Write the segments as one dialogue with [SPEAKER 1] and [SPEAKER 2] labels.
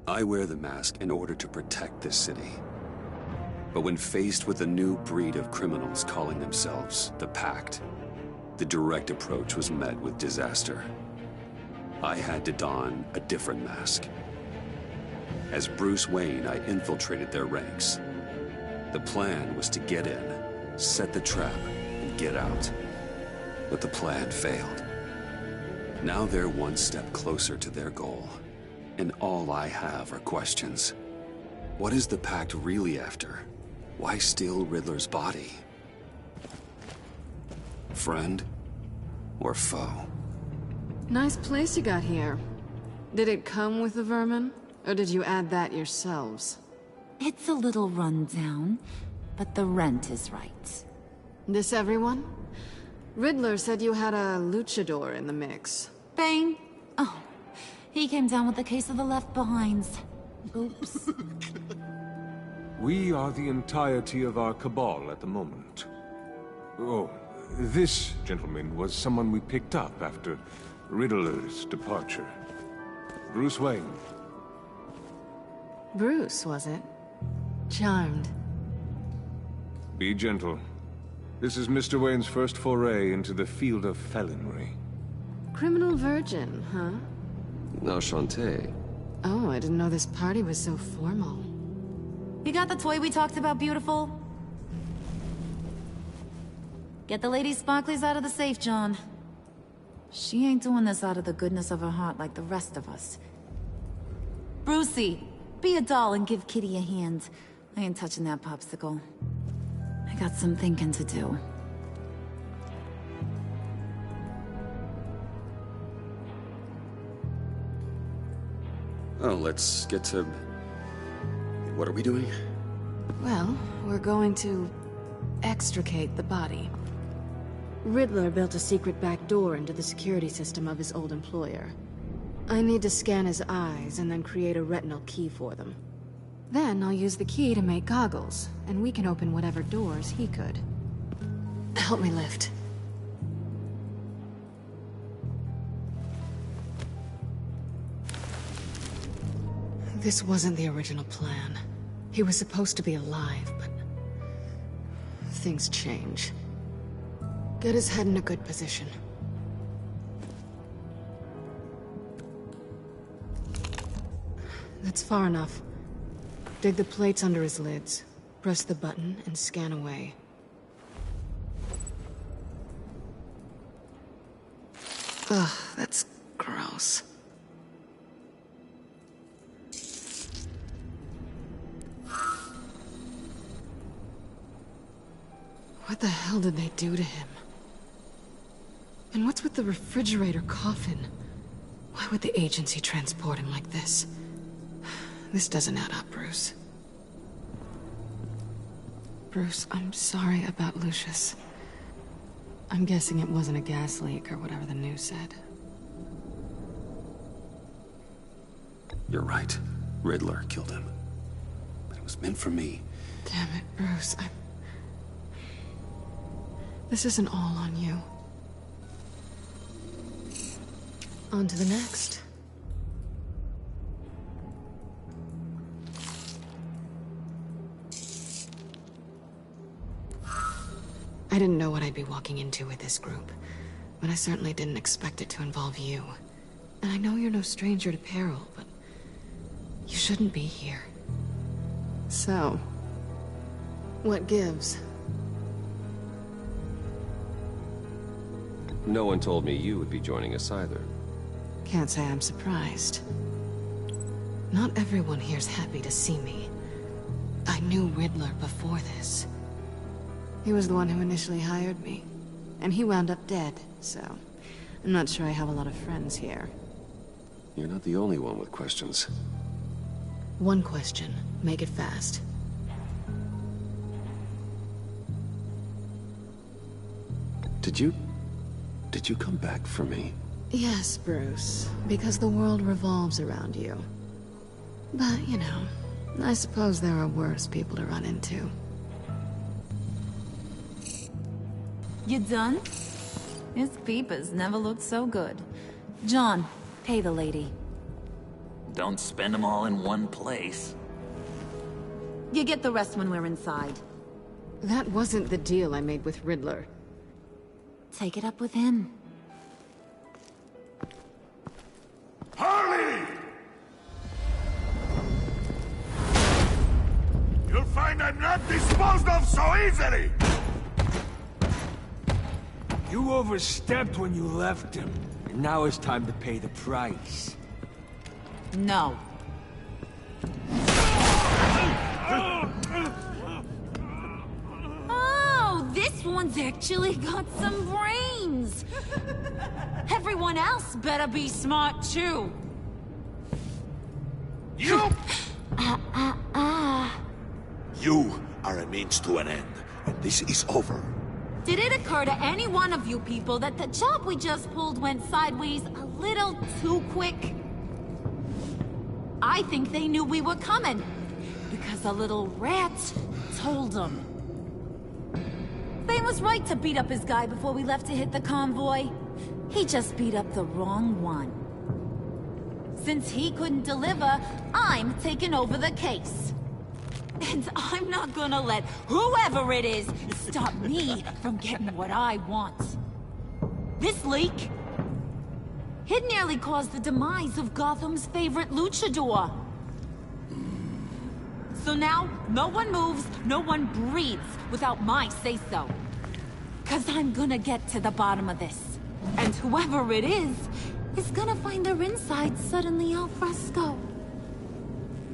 [SPEAKER 1] I wear the mask in order to protect this city. But when faced with a new breed of criminals calling themselves the Pact, the direct approach was met with disaster. I had to don a different mask. As Bruce Wayne, I infiltrated their ranks. The plan was to get in, set the trap, and get out. But the plan failed. Now they're one step closer to their goal, and all I have are questions. What is the Pact really after? Why steal Riddler's body? Friend or foe?
[SPEAKER 2] Nice place you got here. Did it come with the vermin, or did you add that yourselves?
[SPEAKER 3] It's a little run down, but the rent is right.
[SPEAKER 2] This everyone? Riddler said you had a luchador in the mix.
[SPEAKER 3] Bane? Oh, he came down with a case of the left behinds. Oops.
[SPEAKER 4] We are the entirety of our cabal at the moment. Oh, this gentleman was someone we picked up after Riddler's departure. Bruce Wayne.
[SPEAKER 2] Bruce, was it? Charmed.
[SPEAKER 4] Be gentle. This is Mr. Wayne's first foray into the field of felonry.
[SPEAKER 2] Criminal virgin, huh?
[SPEAKER 5] Enchanté.
[SPEAKER 2] Oh, I didn't know this party was so formal.
[SPEAKER 3] You got the toy we talked about, beautiful? Get the lady sparklies out of the safe, John. She ain't doing this out of the goodness of her heart like the rest of us. Brucey, be a doll and give Kitty a hand. I ain't touching that popsicle. I got some thinking to do.
[SPEAKER 1] Oh, let's get to... What are we doing?
[SPEAKER 2] Well, we're going to extricate the body. Riddler built a secret back door into the security system of his old employer. I need to scan his eyes and then create a retinal key for them. Then I'll use the key to make goggles, and we can open whatever doors he could. Help me lift. This wasn't the original plan. He was supposed to be alive, but... things change. Get his head in a good position. That's far enough. Dig the plates under his lids. Press the button and scan away. Ugh, that's gross. What the hell did they do to him? And what's with the refrigerator coffin? Why would the agency transport him like this? This doesn't add up, Bruce. Bruce, I'm sorry about Lucius. I'm guessing it wasn't a gas leak or whatever the news said.
[SPEAKER 1] You're right. Riddler killed him. But it was meant for me.
[SPEAKER 2] Damn it, Bruce. This isn't all on you. On to the next. I didn't know what I'd be walking into with this group, but I certainly didn't expect it to involve you. And I know you're no stranger to peril, but you shouldn't be here. So, what gives?
[SPEAKER 5] No one told me you would be joining us either.
[SPEAKER 2] Can't say I'm surprised. Not everyone here's happy to see me. I knew Riddler before this. He was the one who initially hired me. And he wound up dead, so... I'm not sure I have a lot of friends here.
[SPEAKER 1] You're not the only one with questions.
[SPEAKER 2] One question. Make it fast.
[SPEAKER 1] Did you come back for me?
[SPEAKER 2] Yes, Bruce. Because the world revolves around you. But, you know, I suppose there are worse people to run into.
[SPEAKER 3] You done? His peepers never looked so good. John, pay the lady.
[SPEAKER 6] Don't spend them all in one place.
[SPEAKER 3] You get the rest when we're inside.
[SPEAKER 2] That wasn't the deal I made with Riddler.
[SPEAKER 3] Take it up with him.
[SPEAKER 7] Harley! You'll find I'm not disposed of so easily!
[SPEAKER 8] You overstepped when you left him. And now it's time to pay the price.
[SPEAKER 3] No. Oh, this one's actually got some brains. Everyone else better be smart too.
[SPEAKER 7] You! You are a means to an end, and this is over.
[SPEAKER 3] Did it occur to any one of you people that the job we just pulled went sideways a little too quick? I think they knew we were coming, because a little rat told them. Bane was right to beat up his guy before we left to hit the convoy. He just beat up the wrong one. Since he couldn't deliver, I'm taking over the case. And I'm not gonna let whoever it is stop me from getting what I want. This leak, it nearly caused the demise of Gotham's favorite luchador. So now, no one moves, no one breathes without my say-so. 'Cause I'm gonna get to the bottom of this. And whoever it is gonna find their insides suddenly al fresco.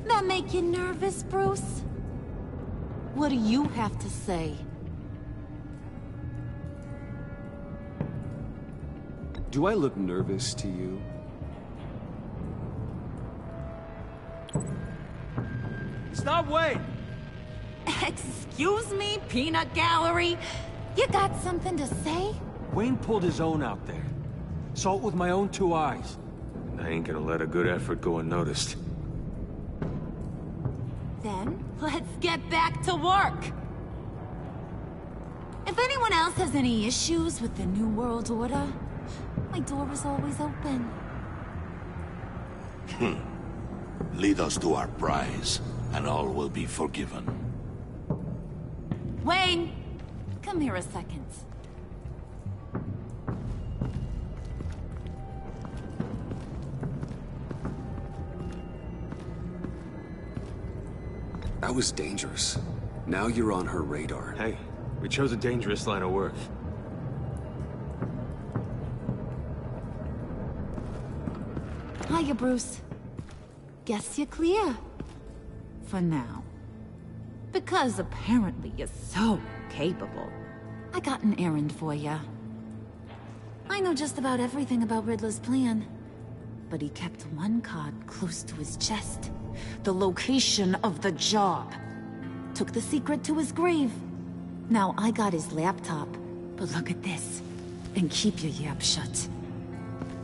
[SPEAKER 3] That make you nervous, Bruce? What do you have to say?
[SPEAKER 1] Do I look nervous to you?
[SPEAKER 8] Stop, Wayne!
[SPEAKER 3] Excuse me, peanut gallery? You got something to say?
[SPEAKER 8] Wayne pulled his own out there. Saw it with my own two eyes.
[SPEAKER 4] I ain't gonna let a good effort go unnoticed.
[SPEAKER 3] Then, let's get back to work. If anyone else has any issues with the New World Order, my door is always open.
[SPEAKER 7] Lead us to our prize, and all will be forgiven.
[SPEAKER 3] Wayne, come here a second.
[SPEAKER 1] That was dangerous. Now you're on her radar.
[SPEAKER 4] Hey, we chose a dangerous line of work.
[SPEAKER 3] Hiya, Bruce. Guess you're clear. For now. Because apparently you're so capable. I got an errand for you. I know just about everything about Riddler's plan. But he kept one card close to his chest. The location of the job. Took the secret to his grave. Now I got his laptop. But look at this. And keep your yap shut.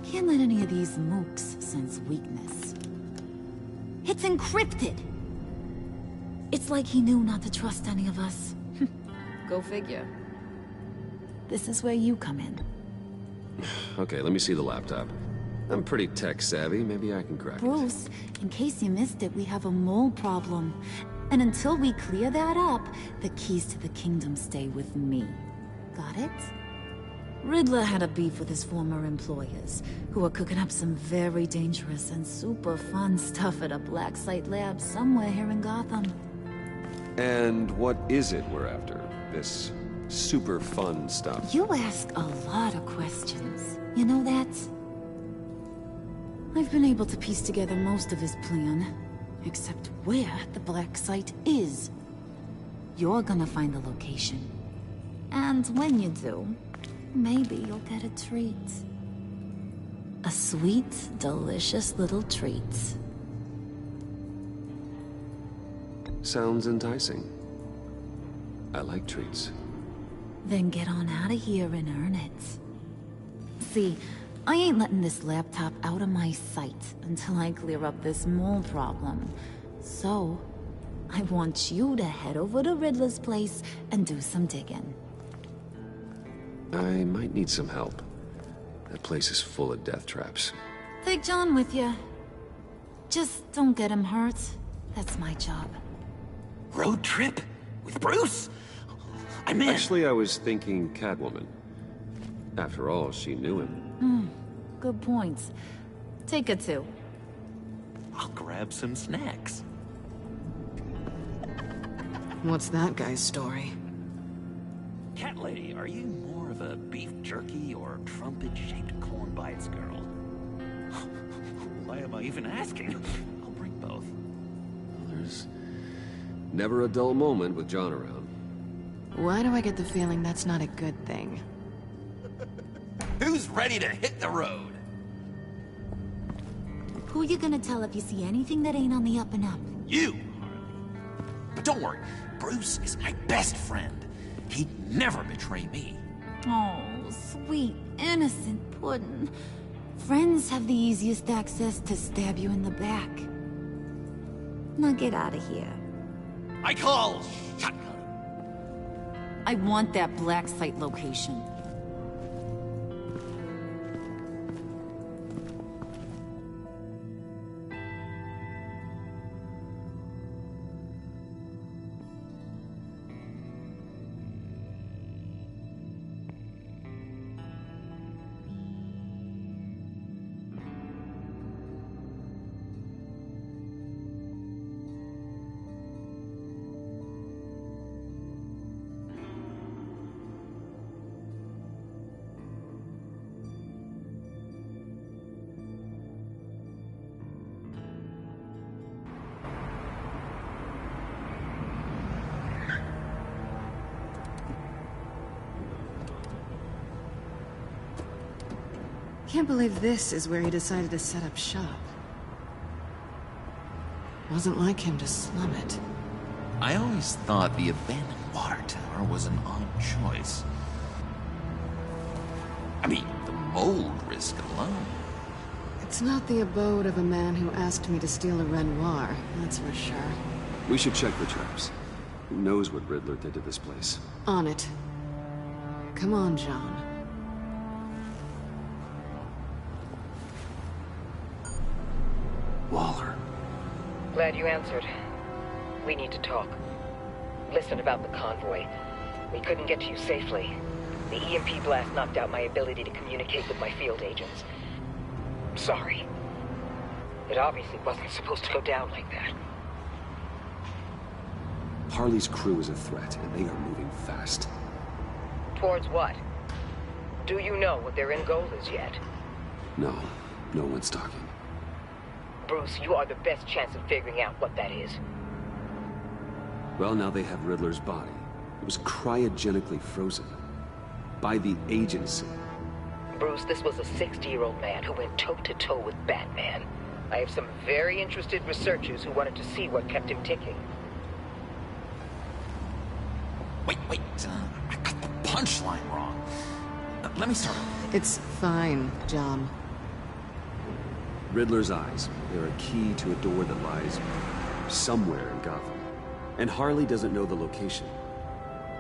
[SPEAKER 3] Can't let any of these mooks sense weakness. It's encrypted! It's like he knew not to trust any of us. Go figure. This is where you come in.
[SPEAKER 5] Okay, let me see the laptop. I'm pretty tech-savvy. Maybe I can crack it.
[SPEAKER 3] Bruce, in case you missed it, we have a mole problem. And until we clear that up, the keys to the kingdom stay with me. Got it? Riddler had a beef with his former employers, who are cooking up some very dangerous and super fun stuff at a black site lab somewhere here in Gotham.
[SPEAKER 1] And what is it we're after? This super fun stuff?
[SPEAKER 3] You ask a lot of questions. You know that? I've been able to piece together most of his plan, except where the black site is. You're gonna find the location. And when you do, maybe you'll get a treat. A sweet, delicious little treat.
[SPEAKER 1] Sounds enticing. I like treats.
[SPEAKER 3] Then get on out of here and earn it. See, I ain't letting this laptop out of my sight until I clear up this mole problem. So, I want you to head over to Riddler's place and do some digging.
[SPEAKER 1] I might need some help. That place is full of death traps.
[SPEAKER 3] Take John with you. Just don't get him hurt. That's my job.
[SPEAKER 6] Road trip? With Bruce? I'm in.
[SPEAKER 5] Actually, I was thinking Catwoman. After all, she knew him.
[SPEAKER 3] Good points. Take it too.
[SPEAKER 6] I'll grab some snacks.
[SPEAKER 2] What's that guy's story?
[SPEAKER 6] Cat lady, are you more of a beef jerky or trumpet-shaped corn bites girl? Why am I even asking? I'll bring both.
[SPEAKER 5] There's never a dull moment with John around.
[SPEAKER 2] Why do I get the feeling that's not a good thing?
[SPEAKER 6] Who's ready to hit the road?
[SPEAKER 3] Who you gonna tell if you see anything that ain't on the up and up?
[SPEAKER 6] You, Harley. But don't worry, Bruce is my best friend. He'd never betray me.
[SPEAKER 3] Oh, sweet, innocent Puddin'. Friends have the easiest access to stab you in the back. Now get out of here.
[SPEAKER 6] I call shotgun.
[SPEAKER 3] I want that black site location.
[SPEAKER 2] Can't believe this is where he decided to set up shop. Wasn't like him to slum it.
[SPEAKER 6] I always thought the abandoned water tower was an odd choice. I mean, the mold risk alone.
[SPEAKER 2] It's not the abode of a man who asked me to steal a Renoir, that's for sure.
[SPEAKER 5] We should check for traps. Who knows what Riddler did to this place?
[SPEAKER 2] On it. Come on, John.
[SPEAKER 5] Waller.
[SPEAKER 9] Glad you answered. We need to talk. Listen about the convoy. We couldn't get to you safely. The EMP blast knocked out my ability to communicate with my field agents. Sorry. It obviously wasn't supposed to go down like that.
[SPEAKER 1] Harley's crew is a threat, and they are moving fast.
[SPEAKER 9] Towards what? Do you know what their end goal is yet?
[SPEAKER 1] No, no one's talking.
[SPEAKER 9] Bruce, you are the best chance of figuring out what that is.
[SPEAKER 1] Well, now they have Riddler's body. It was cryogenically frozen. By the agency.
[SPEAKER 9] Bruce, this was a 60-year-old man who went toe-to-toe with Batman. I have some very interested researchers who wanted to see what kept him ticking.
[SPEAKER 6] Wait, I got the punchline wrong. Let me start over.
[SPEAKER 2] It's fine, John.
[SPEAKER 1] Riddler's eyes. They're a key to a door that lies somewhere in Gotham. And Harley doesn't know the location.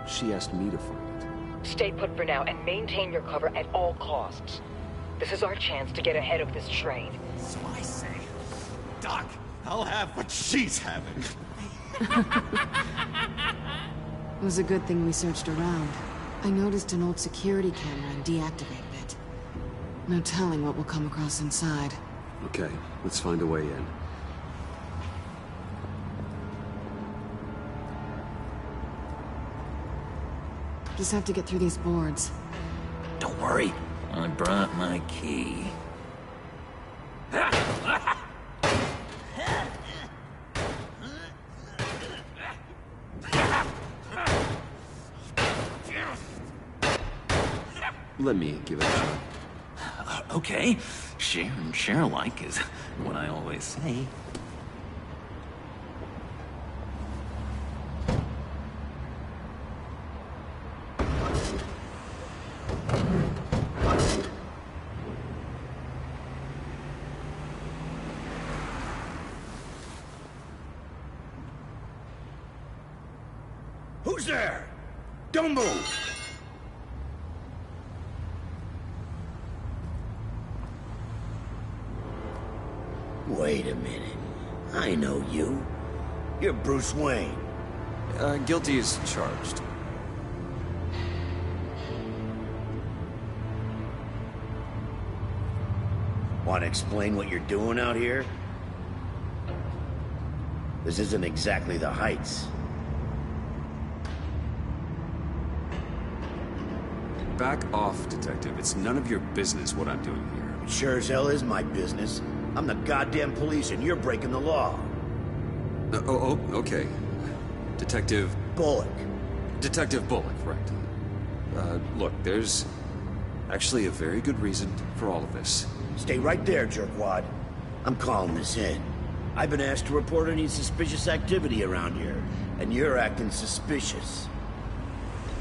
[SPEAKER 1] She asked me to find it.
[SPEAKER 9] Stay put for now and maintain your cover at all costs. This is our chance to get ahead of this train.
[SPEAKER 6] So I say, Doc, I'll have what she's having.
[SPEAKER 2] It was a good thing we searched around. I noticed an old security camera and deactivated it. No telling what we'll come across inside.
[SPEAKER 1] Okay, let's find a way in.
[SPEAKER 2] Just have to get through these boards.
[SPEAKER 6] Don't worry, I brought my key.
[SPEAKER 1] Let me give it a shot.
[SPEAKER 6] Okay, share and share alike is what I always say.
[SPEAKER 8] Who's there? Don't move!
[SPEAKER 10] Wait a minute. I know you. You're Bruce Wayne.
[SPEAKER 1] Guilty as charged.
[SPEAKER 10] Want to explain what you're doing out here? This isn't exactly the Heights.
[SPEAKER 1] Back off, Detective. It's none of your business what I'm doing here.
[SPEAKER 10] It sure as hell is my business. I'm the goddamn police and you're breaking the law.
[SPEAKER 1] Okay. Detective...
[SPEAKER 10] Bullock.
[SPEAKER 1] Detective Bullock, right. Look, there's actually a very good reason for all of this.
[SPEAKER 10] Stay right there, jerkwad. I'm calling this in. I've been asked to report any suspicious activity around here, and you're acting suspicious.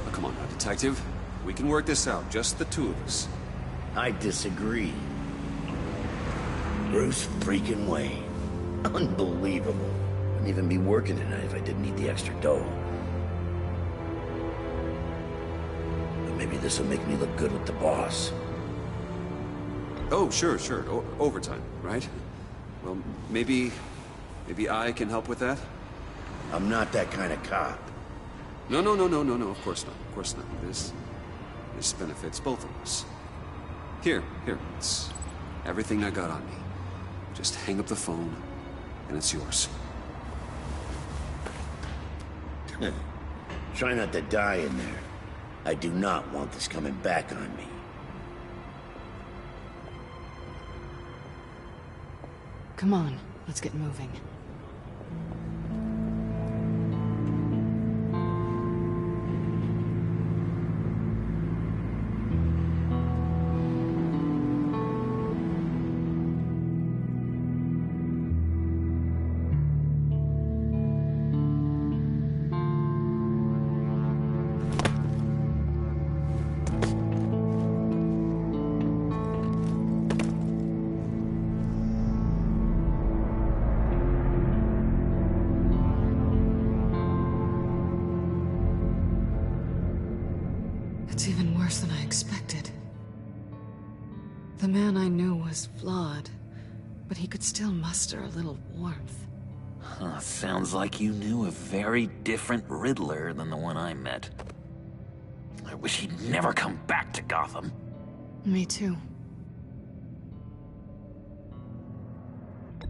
[SPEAKER 1] Oh, come on now, Detective. We can work this out, just the two of us.
[SPEAKER 10] I disagree. Bruce freaking Wayne. Unbelievable. Wouldn't even be working tonight if I didn't need the extra dough. But maybe this'll make me look good with the boss.
[SPEAKER 1] Oh, sure. Overtime, right? Well, maybe I can help with that?
[SPEAKER 10] I'm not that kind of cop.
[SPEAKER 1] No, of course not. This benefits both of us. Here, it's everything I got on me. Just hang up the phone, and it's yours.
[SPEAKER 10] Try not to die in there. I do not want this coming back on me.
[SPEAKER 2] Come on, let's get moving. It's even worse than I expected. The man I knew was flawed, but he could still muster a little warmth.
[SPEAKER 6] Sounds like you knew a very different Riddler than the one I met. I wish he'd never come back to Gotham.
[SPEAKER 2] Me too.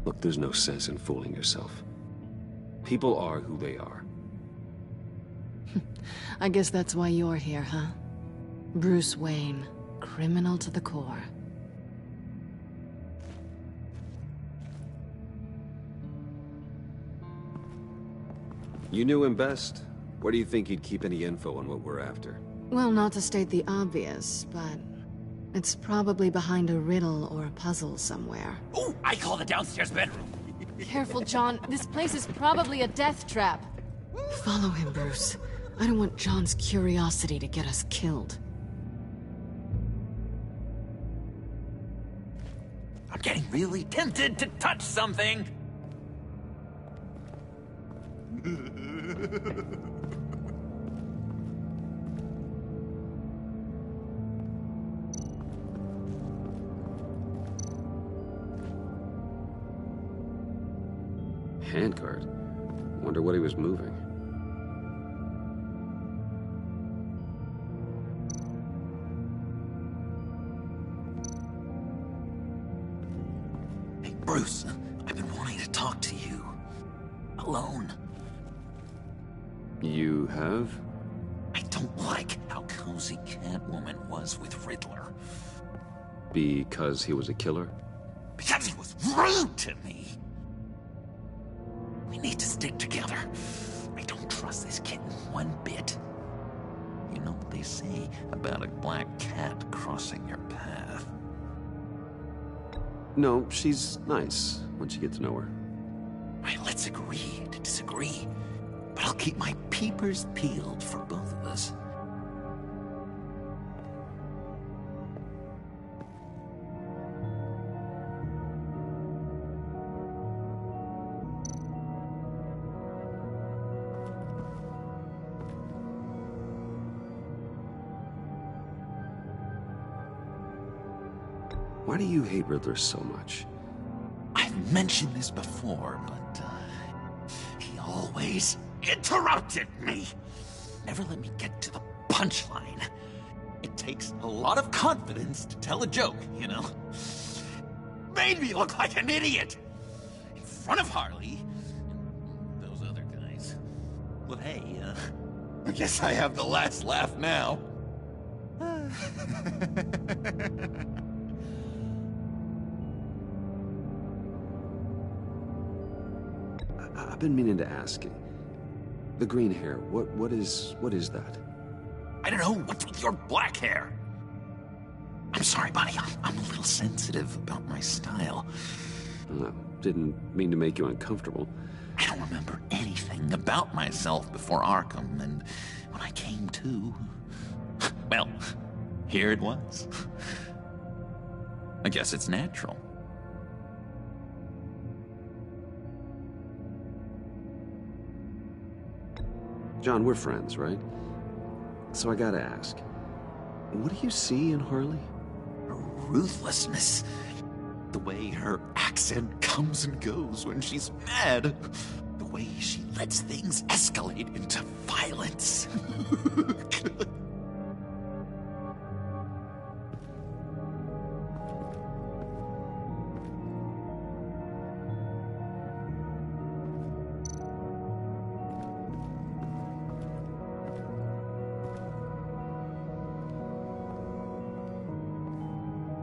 [SPEAKER 5] Look, there's no sense in fooling yourself. People are who they are.
[SPEAKER 2] I guess that's why you're here, huh? Bruce Wayne, criminal to the core.
[SPEAKER 5] You knew him best. Where do you think he'd keep any info on what we're after?
[SPEAKER 2] Well, not to state the obvious, but it's probably behind a riddle or a puzzle somewhere.
[SPEAKER 6] Oh, I call the downstairs bedroom.
[SPEAKER 2] Careful, John. This place is probably a death trap. Follow him, Bruce. I don't want John's curiosity to get us killed.
[SPEAKER 6] I'm getting really tempted to touch something.
[SPEAKER 5] Handcart? Wonder what he was moving.
[SPEAKER 6] Hey, Bruce, I've been wanting to talk to you. Alone.
[SPEAKER 5] You have?
[SPEAKER 6] I don't like how cozy Catwoman was with Riddler.
[SPEAKER 5] Because he was a killer?
[SPEAKER 6] Because he was rude to me. We need to stick together. I don't trust this kitten one bit. You know what they say about a black cat crossing your path?
[SPEAKER 5] No, she's nice once you get to know her.
[SPEAKER 6] Right, let's agree to disagree. But I'll keep my peepers peeled for both of us.
[SPEAKER 5] Why do you hate Riddler so much?
[SPEAKER 6] I've mentioned this before, but he always interrupted me. Never let me get to the punchline. It takes a lot of confidence to tell a joke, you know? Made me look like an idiot! In front of Harley and those other guys. Well, hey, I guess I have the last laugh now.
[SPEAKER 1] I've been meaning to ask you. The green hair, what is that?
[SPEAKER 6] I don't know, what's with your black hair? I'm sorry, buddy, I'm a little sensitive about my style.
[SPEAKER 1] Didn't mean to make you uncomfortable.
[SPEAKER 6] I don't remember anything about myself before Arkham, and when I came to... well, here it was. I guess it's natural.
[SPEAKER 1] John, we're friends, right? So I gotta ask, what do you see in Harley?
[SPEAKER 6] Her ruthlessness. The way her accent comes and goes when she's mad. The way she lets things escalate into violence.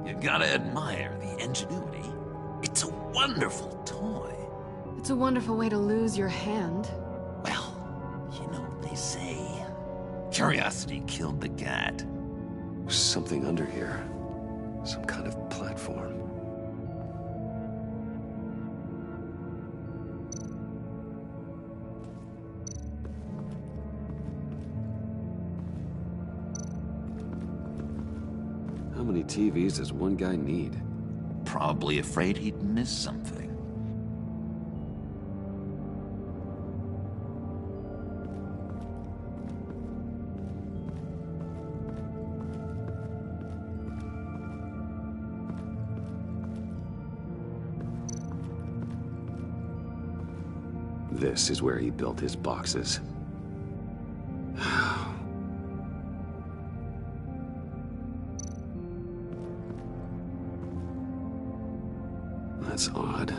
[SPEAKER 6] You gotta admire the ingenuity. It's a wonderful toy.
[SPEAKER 2] It's a wonderful way to lose your hand.
[SPEAKER 6] Well, you know what they say. Curiosity killed the cat.
[SPEAKER 1] There's something under here. Some kind of platform. How many TVs does one guy need?
[SPEAKER 6] Probably afraid he'd miss something.
[SPEAKER 1] This is where he built his boxes. That's odd.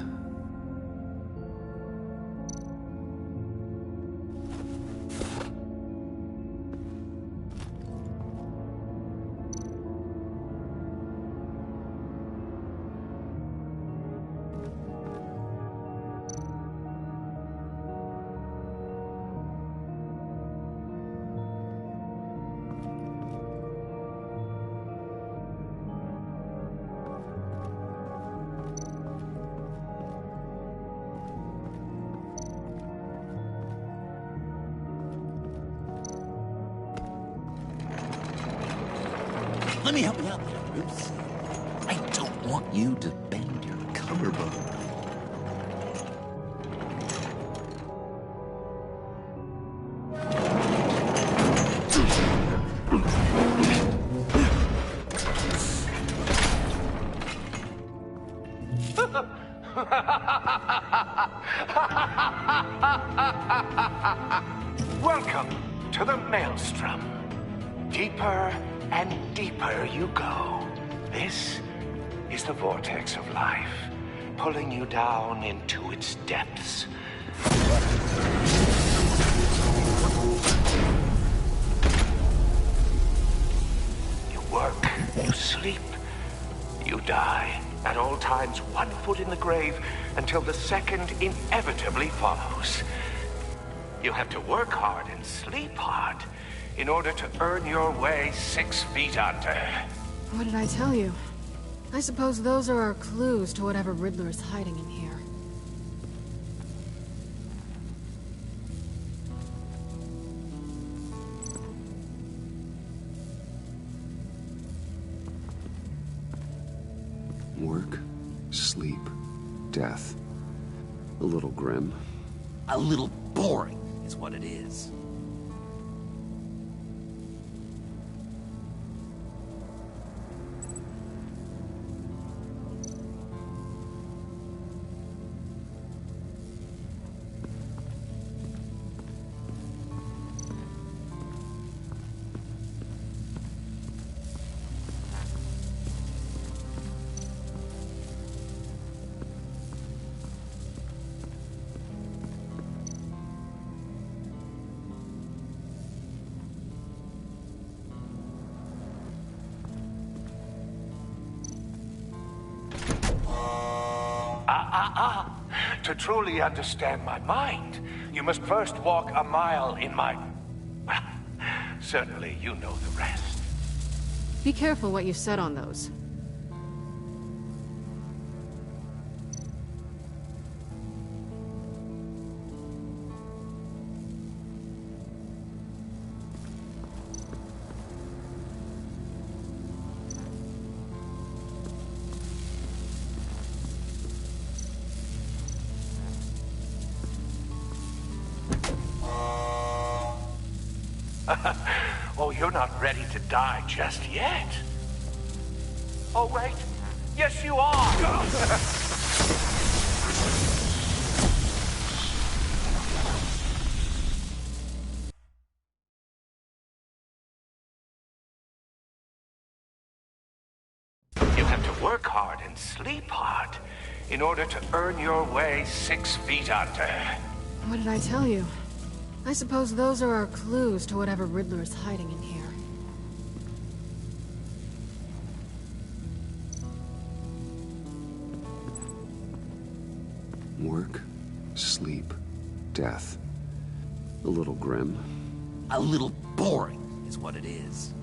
[SPEAKER 6] Let me help you out there, Bruce. I don't want you to bend your collarbone.
[SPEAKER 11] Welcome to the Maelstrom. Deeper and deeper you go. This is the vortex of life, pulling you down into its depths. You work, you sleep, you die. At all times, 1 foot in the grave until the second inevitably follows. You have to work hard and sleep hard in order to earn your way 6 feet under.
[SPEAKER 2] What did I tell you? I suppose those are our clues to whatever Riddler is hiding in here.
[SPEAKER 1] Work, sleep, death. A little grim.
[SPEAKER 6] A little boring is what it is.
[SPEAKER 11] To truly understand my mind, you must first walk a mile in my... Well, certainly you know the rest.
[SPEAKER 2] Be careful what you said on those.
[SPEAKER 11] Oh, you're not ready to die just yet. Oh, wait. Yes, you are! You have to work hard and sleep hard in order to earn your way 6 feet under.
[SPEAKER 2] What did I tell you? I suppose those are our clues to whatever Riddler is hiding in here.
[SPEAKER 1] Work, sleep, death. A little grim.
[SPEAKER 6] A little boring is what it is.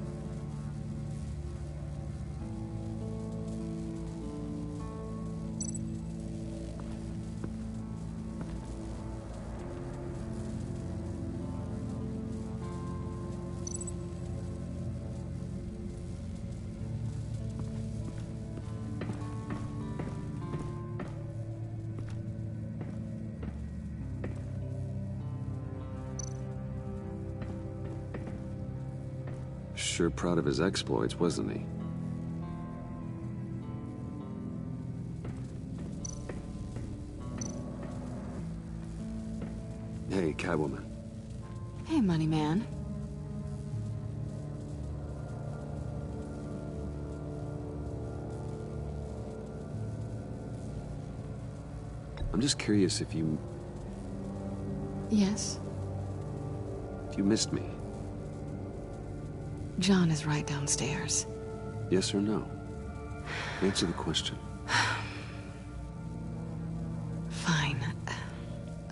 [SPEAKER 1] Sure proud of his exploits, wasn't he? Hey, Catwoman.
[SPEAKER 2] Hey, Money Man.
[SPEAKER 1] I'm just curious if you...
[SPEAKER 2] Yes?
[SPEAKER 1] If you missed me.
[SPEAKER 2] John is right downstairs.
[SPEAKER 1] Yes or no? Answer the question.
[SPEAKER 2] Fine.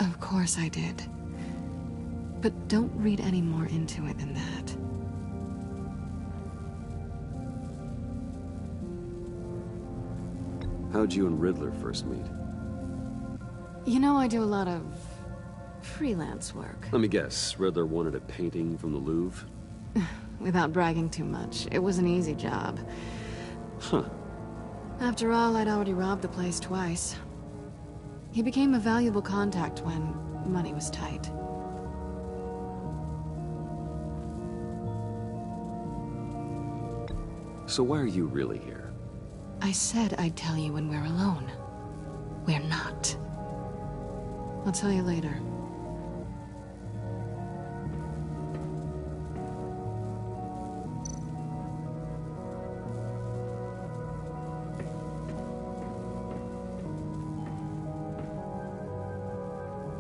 [SPEAKER 2] Of course I did. But don't read any more into it than that.
[SPEAKER 1] How'd you and Riddler first meet?
[SPEAKER 2] You know, I do a lot of freelance work.
[SPEAKER 1] Let me guess, Riddler wanted a painting from the Louvre?
[SPEAKER 2] Without bragging too much, it was an easy job.
[SPEAKER 1] Huh.
[SPEAKER 2] After all, I'd already robbed the place twice. He became a valuable contact when money was tight.
[SPEAKER 1] So why are you really here?
[SPEAKER 2] I said I'd tell you when we're alone. We're not. I'll tell you later.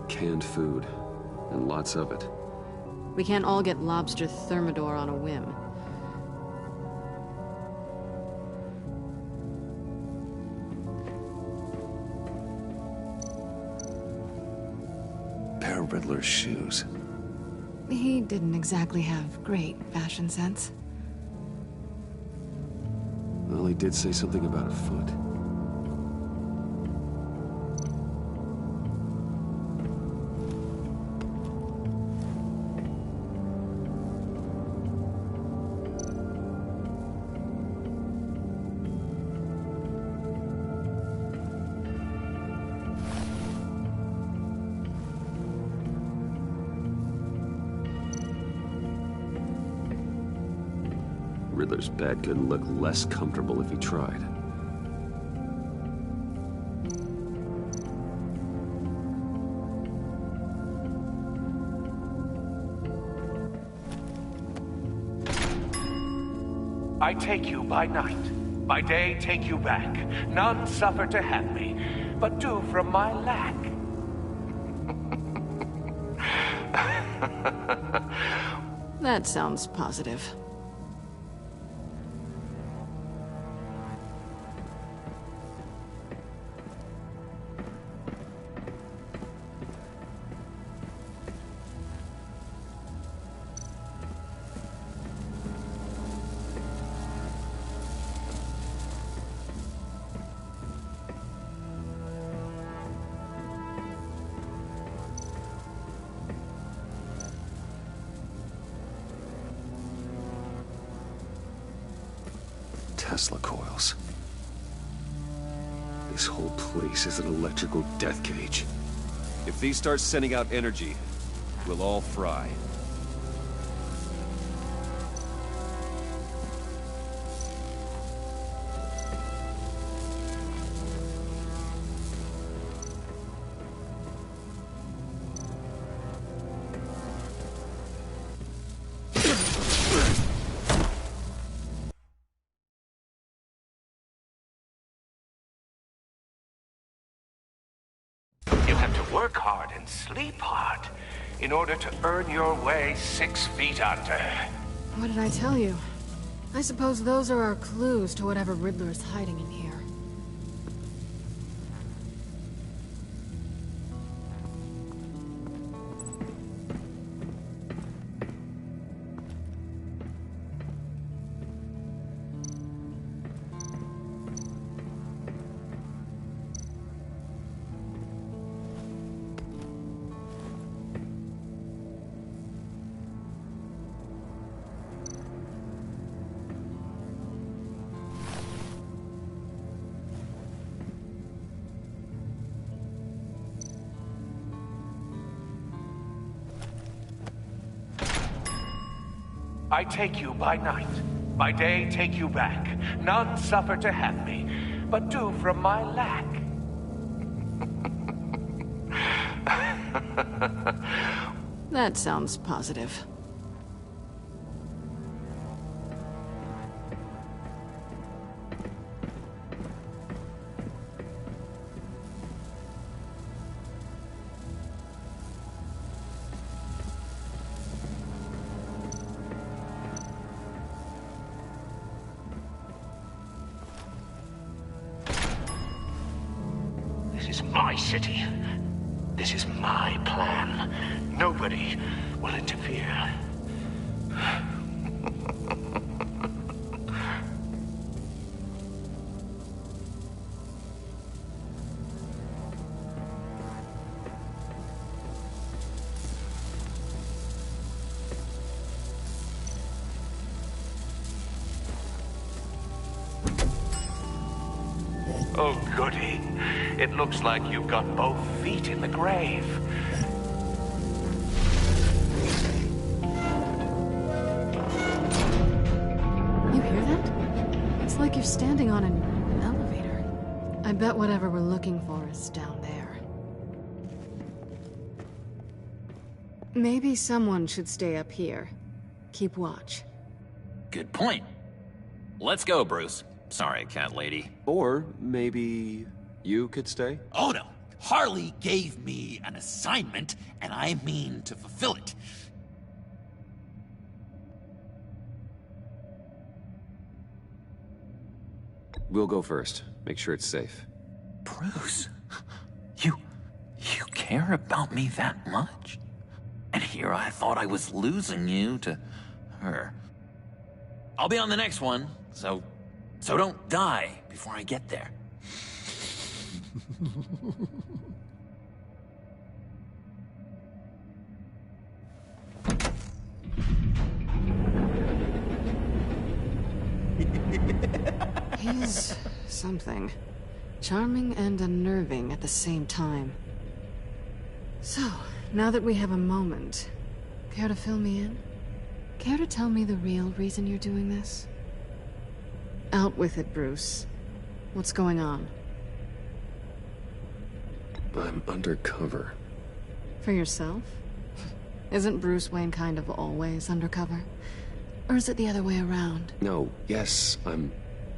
[SPEAKER 1] Canned food, and lots of it.
[SPEAKER 2] We can't all get lobster thermidor on a whim.
[SPEAKER 1] Pair of Riddler's shoes.
[SPEAKER 2] He didn't exactly have great fashion sense.
[SPEAKER 1] Well, he did say something about a foot. Riddler's bed couldn't look less comfortable if he tried.
[SPEAKER 11] I take you by night, by day take you back. None suffer to have me, but do from my lack.
[SPEAKER 2] That sounds positive.
[SPEAKER 1] Tesla coils. This whole place is an electrical death cage. If these start sending out energy, we'll all fry.
[SPEAKER 11] You have to work hard and sleep hard in order to earn your way 6 feet under.
[SPEAKER 2] What did I tell you? I suppose those are our clues to whatever Riddler is hiding in here.
[SPEAKER 11] I take you by night, by day take you back. None suffer to have me, but do from my lack.
[SPEAKER 2] That sounds positive.
[SPEAKER 11] This is my city. This is my plan. Nobody will interfere. Oh, goody. It looks like you've got both feet in the grave.
[SPEAKER 2] You hear that? It's like you're standing on an elevator. I bet whatever we're looking for is down there. Maybe someone should stay up here. Keep watch.
[SPEAKER 12] Good point. Let's go, Bruce. Sorry, cat lady.
[SPEAKER 1] Or maybe you could stay?
[SPEAKER 6] Oh no. Harley gave me an assignment, and I mean to fulfill it.
[SPEAKER 1] We'll go first. Make sure it's safe.
[SPEAKER 6] Bruce, you care about me that much? And here I thought I was losing you to her. I'll be on the next one, so don't die before I get there.
[SPEAKER 2] He's something. Charming and unnerving at the same time. So, now that we have a moment, care to fill me in? Care to tell me the real reason you're doing this? Out with it, Bruce. What's going on?
[SPEAKER 1] I'm undercover.
[SPEAKER 2] For yourself? Isn't Bruce Wayne kind of always undercover? Or is it the other way around?
[SPEAKER 1] No, yes, I'm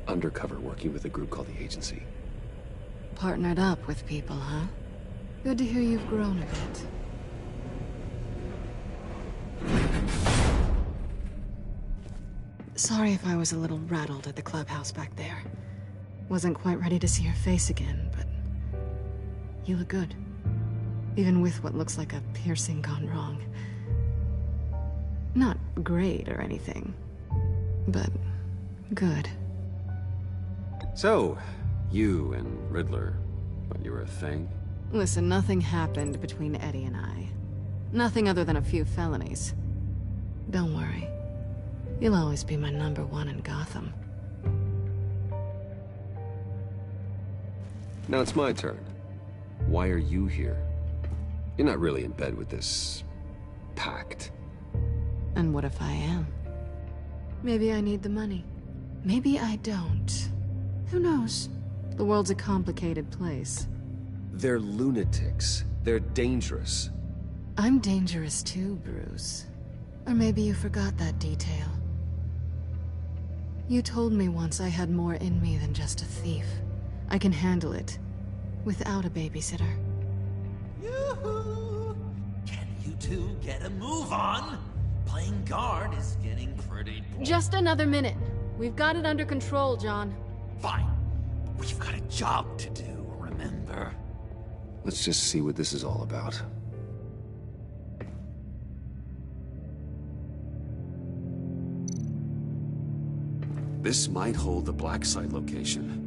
[SPEAKER 1] undercover working with a group called the Agency.
[SPEAKER 2] Partnered up with people, huh? Good to hear you've grown a bit. Sorry if I was a little rattled at the clubhouse back there. Wasn't quite ready to see your face again, but you look good. Even with what looks like a piercing gone wrong. Not great or anything, but good.
[SPEAKER 1] So, you and Riddler, you were a thing?
[SPEAKER 2] Listen, nothing happened between Eddie and I. Nothing other than a few felonies. Don't worry. You'll always be my #1 in Gotham.
[SPEAKER 5] Now it's my turn. Why are you here? You're not really in bed with this... pact.
[SPEAKER 2] And what if I am? Maybe I need the money. Maybe I don't. Who knows? The world's a complicated place.
[SPEAKER 5] They're lunatics. They're dangerous.
[SPEAKER 2] I'm dangerous too, Bruce. Or maybe you forgot that detail. You told me once I had more in me than just a thief. I can handle it. Without a babysitter.
[SPEAKER 6] Yoo-hoo! Can you two get a move on? Playing guard is getting pretty boring.
[SPEAKER 2] Just another minute. We've got it under control, John.
[SPEAKER 6] Fine. We've got a job to do, remember?
[SPEAKER 5] Let's just see what this is all about.
[SPEAKER 1] This might hold the black site location.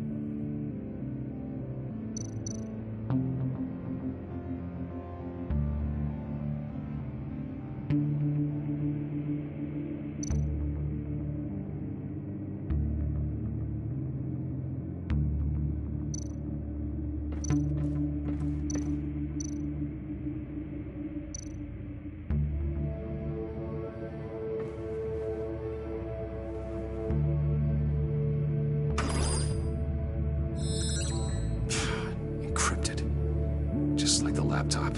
[SPEAKER 1] Laptop.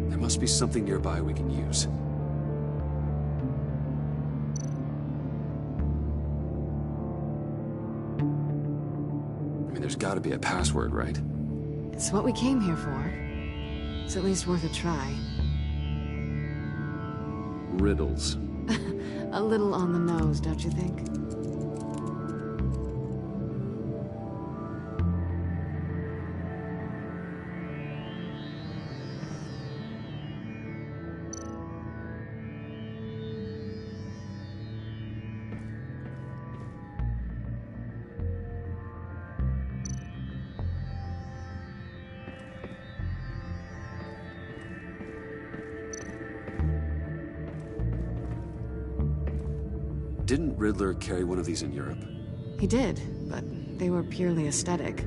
[SPEAKER 1] There must be something nearby we can use. I mean, there's gotta be a password, right?
[SPEAKER 2] It's what we came here for. It's at least worth a try.
[SPEAKER 5] Riddles.
[SPEAKER 2] A little on the nose, don't you think?
[SPEAKER 1] Didn't Riddler carry one of these in Europe?
[SPEAKER 2] He did, but they were purely aesthetic.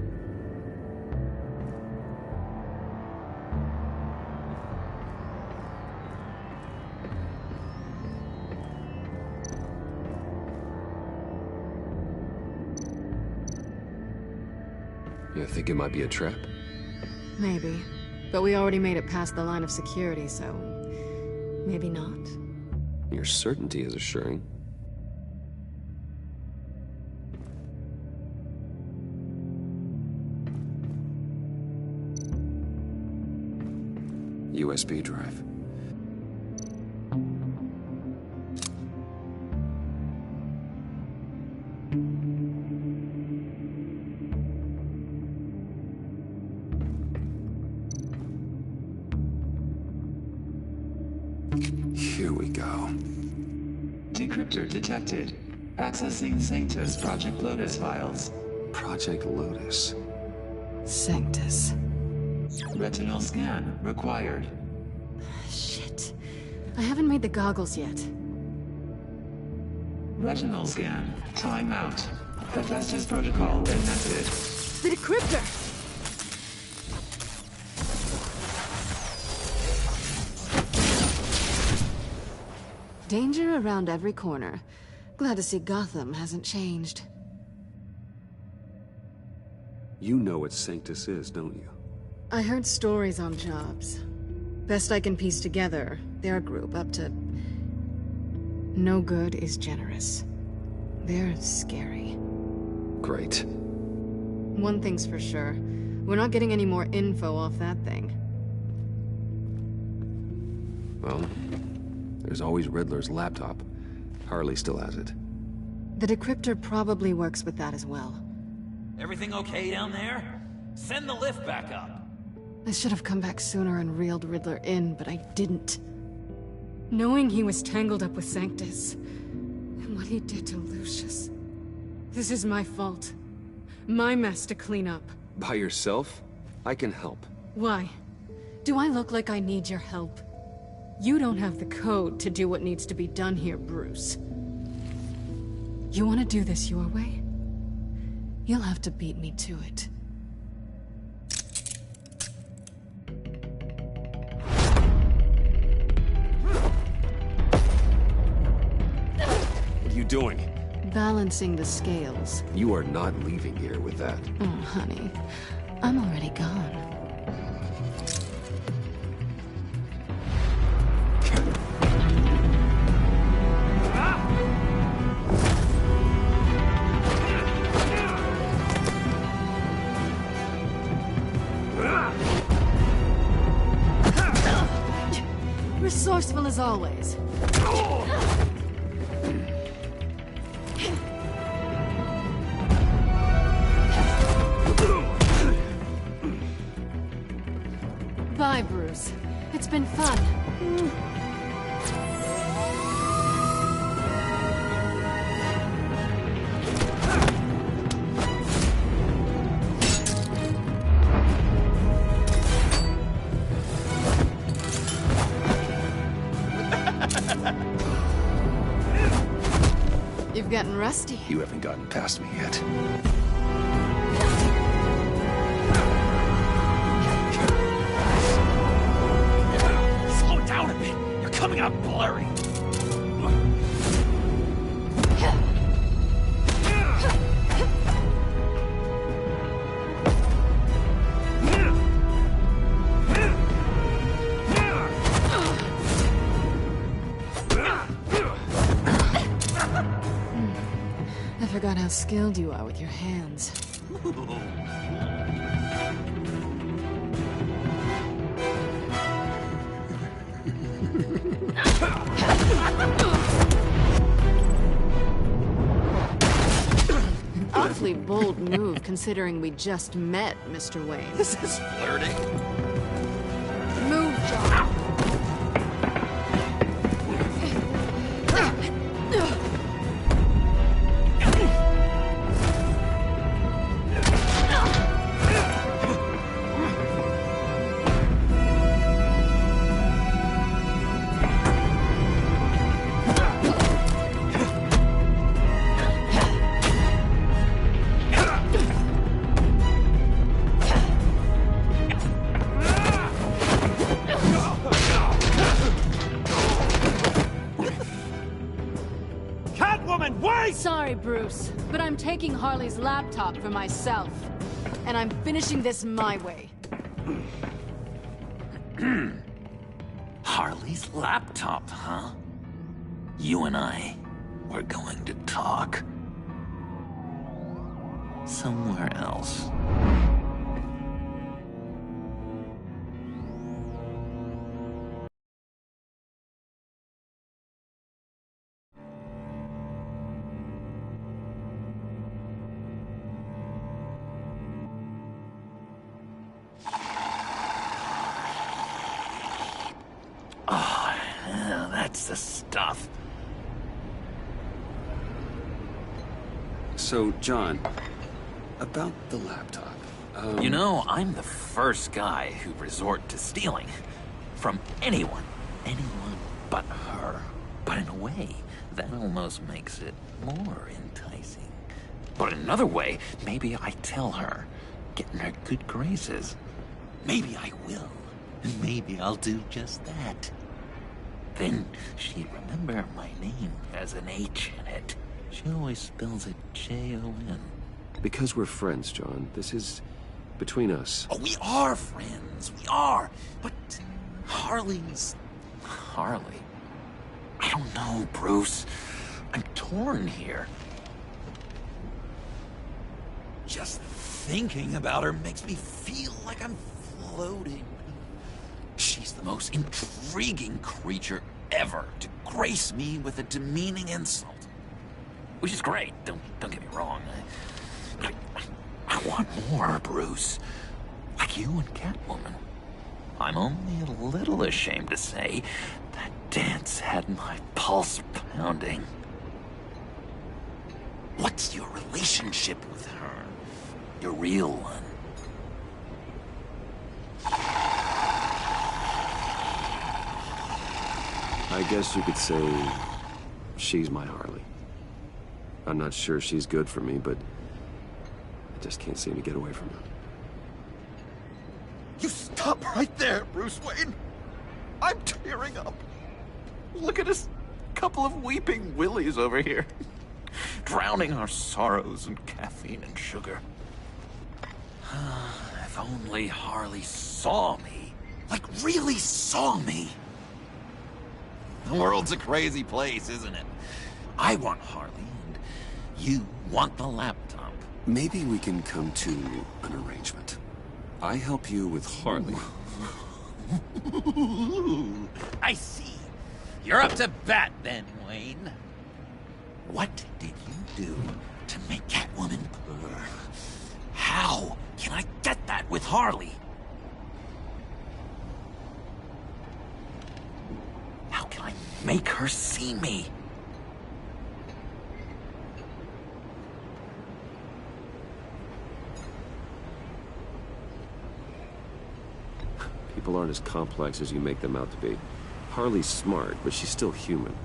[SPEAKER 5] You think it might be a trap?
[SPEAKER 2] Maybe. But we already made it past the line of security, so... maybe not.
[SPEAKER 5] Your certainty is assuring.
[SPEAKER 1] USB drive. Here we go.
[SPEAKER 13] Decryptor detected. Accessing Sanctus Project Lotus files.
[SPEAKER 1] Project Lotus.
[SPEAKER 2] Sanctus.
[SPEAKER 13] Retinal scan required.
[SPEAKER 2] Shit. I haven't made the goggles yet.
[SPEAKER 13] Retinal scan. Timeout. Hephaestus protocol enacted.
[SPEAKER 2] The decryptor! Danger around every corner. Glad to see Gotham hasn't changed.
[SPEAKER 1] You know what Sanctus is, don't you?
[SPEAKER 2] I heard stories on jobs. Best I can piece together, they're a group up to... no good is generous. They're scary.
[SPEAKER 5] Great.
[SPEAKER 2] One thing's for sure. We're not getting any more info off that thing.
[SPEAKER 5] Well, there's always Riddler's laptop. Harley still has it.
[SPEAKER 2] The decryptor probably works with that as well.
[SPEAKER 6] Everything okay down there? Send the lift back up.
[SPEAKER 2] I should have come back sooner and reeled Riddler in, but I didn't. Knowing he was tangled up with Sanctus, and what he did to Lucius. This is my fault. My mess to clean up.
[SPEAKER 5] By yourself? I can help.
[SPEAKER 2] Why? Do I look like I need your help? You don't have the code to do what needs to be done here, Bruce. You want to do this your way? You'll have to beat me to it.
[SPEAKER 1] doing?
[SPEAKER 2] Balancing the scales.
[SPEAKER 5] You are not leaving here with that.
[SPEAKER 2] Oh, honey. I'm already gone. Resourceful as always. Bye, Bruce. It's been fun. You've gotten rusty.
[SPEAKER 5] You haven't gotten past me yet.
[SPEAKER 6] Slow down a bit. You're coming out blurry.
[SPEAKER 2] I forgot how skilled you are with your hands. Awfully bold move, considering we just met, Mr. Wayne.
[SPEAKER 6] This is flirting.
[SPEAKER 2] Move, John. Sorry, Bruce, but I'm taking Harley's laptop for myself. And I'm finishing this my way.
[SPEAKER 6] Harley's laptop, huh? You and I, we're going to talk. Somewhere else. Oh, yeah, that's the stuff.
[SPEAKER 1] So, John, about the laptop.
[SPEAKER 6] You know, I'm the first guy who resort to stealing. From anyone. Anyone but her. But in a way, that almost makes it more enticing. But in another way, maybe I tell her, get in her good graces. Maybe I will. And maybe I'll do just that. Then she'd remember my name as an H in it. She always spells it J-O-N.
[SPEAKER 5] Because we're friends, John. This is between us.
[SPEAKER 6] Oh, we are friends. We are. But Harley's... Harley? I don't know, Bruce. I'm torn here. Just thinking about her makes me feel like I'm floating. She's the most intriguing creature ever to grace me with a demeaning insult. Which is great, don't get me wrong. I want more, Bruce. Like you and Catwoman. I'm only a little ashamed to say that dance had my pulse pounding. What's your relationship with her? Your real one?
[SPEAKER 5] I guess you could say she's my Harley. I'm not sure she's good for me, but I just can't seem to get away from her.
[SPEAKER 6] You stop right there, Bruce Wayne. I'm tearing up. Look at us, couple of weeping willies over here. drowning our sorrows in caffeine and sugar. If only Harley saw me. Like, really saw me. The world's a crazy place, isn't it? I want Harley, and you want the laptop.
[SPEAKER 1] Maybe we can come to an arrangement. I help you with Harley.
[SPEAKER 6] I see. You're up to bat then, Wayne. What did you do to make Catwoman purr? How can I get that with Harley? How can I make her see me?
[SPEAKER 5] People aren't as complex as you make them out to be. Harley's smart, but she's still human.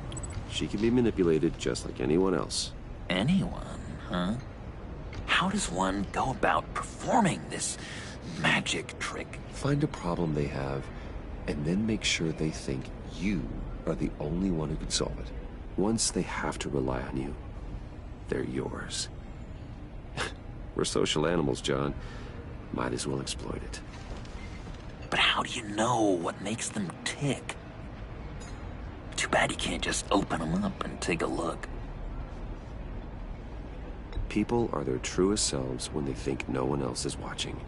[SPEAKER 5] She can be manipulated just like anyone else.
[SPEAKER 6] Anyone, huh? How does one go about performing this magic trick?
[SPEAKER 5] Find a problem they have, and then make sure they think you are the only one who can solve it. Once they have to rely on you, they're yours. We're social animals, John. Might as well exploit it.
[SPEAKER 6] But how do you know what makes them tick? Too bad you can't just open them up and take a look.
[SPEAKER 5] People are their truest selves when they think no one else is watching.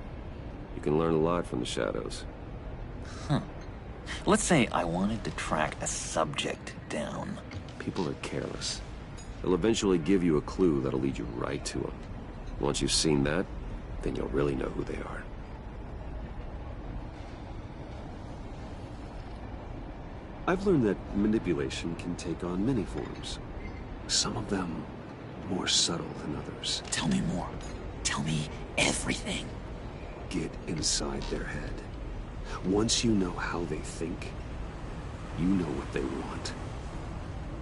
[SPEAKER 5] You can learn a lot from the shadows.
[SPEAKER 6] Huh. Let's say I wanted to track a subject down.
[SPEAKER 5] People are careless. They'll eventually give you a clue that'll lead you right to them. Once you've seen that, then you'll really know who they are. I've learned that manipulation can take on many forms. Some of them more subtle than others.
[SPEAKER 6] Tell me more. Tell me everything.
[SPEAKER 5] Get inside their head. Once you know how they think, you know what they want.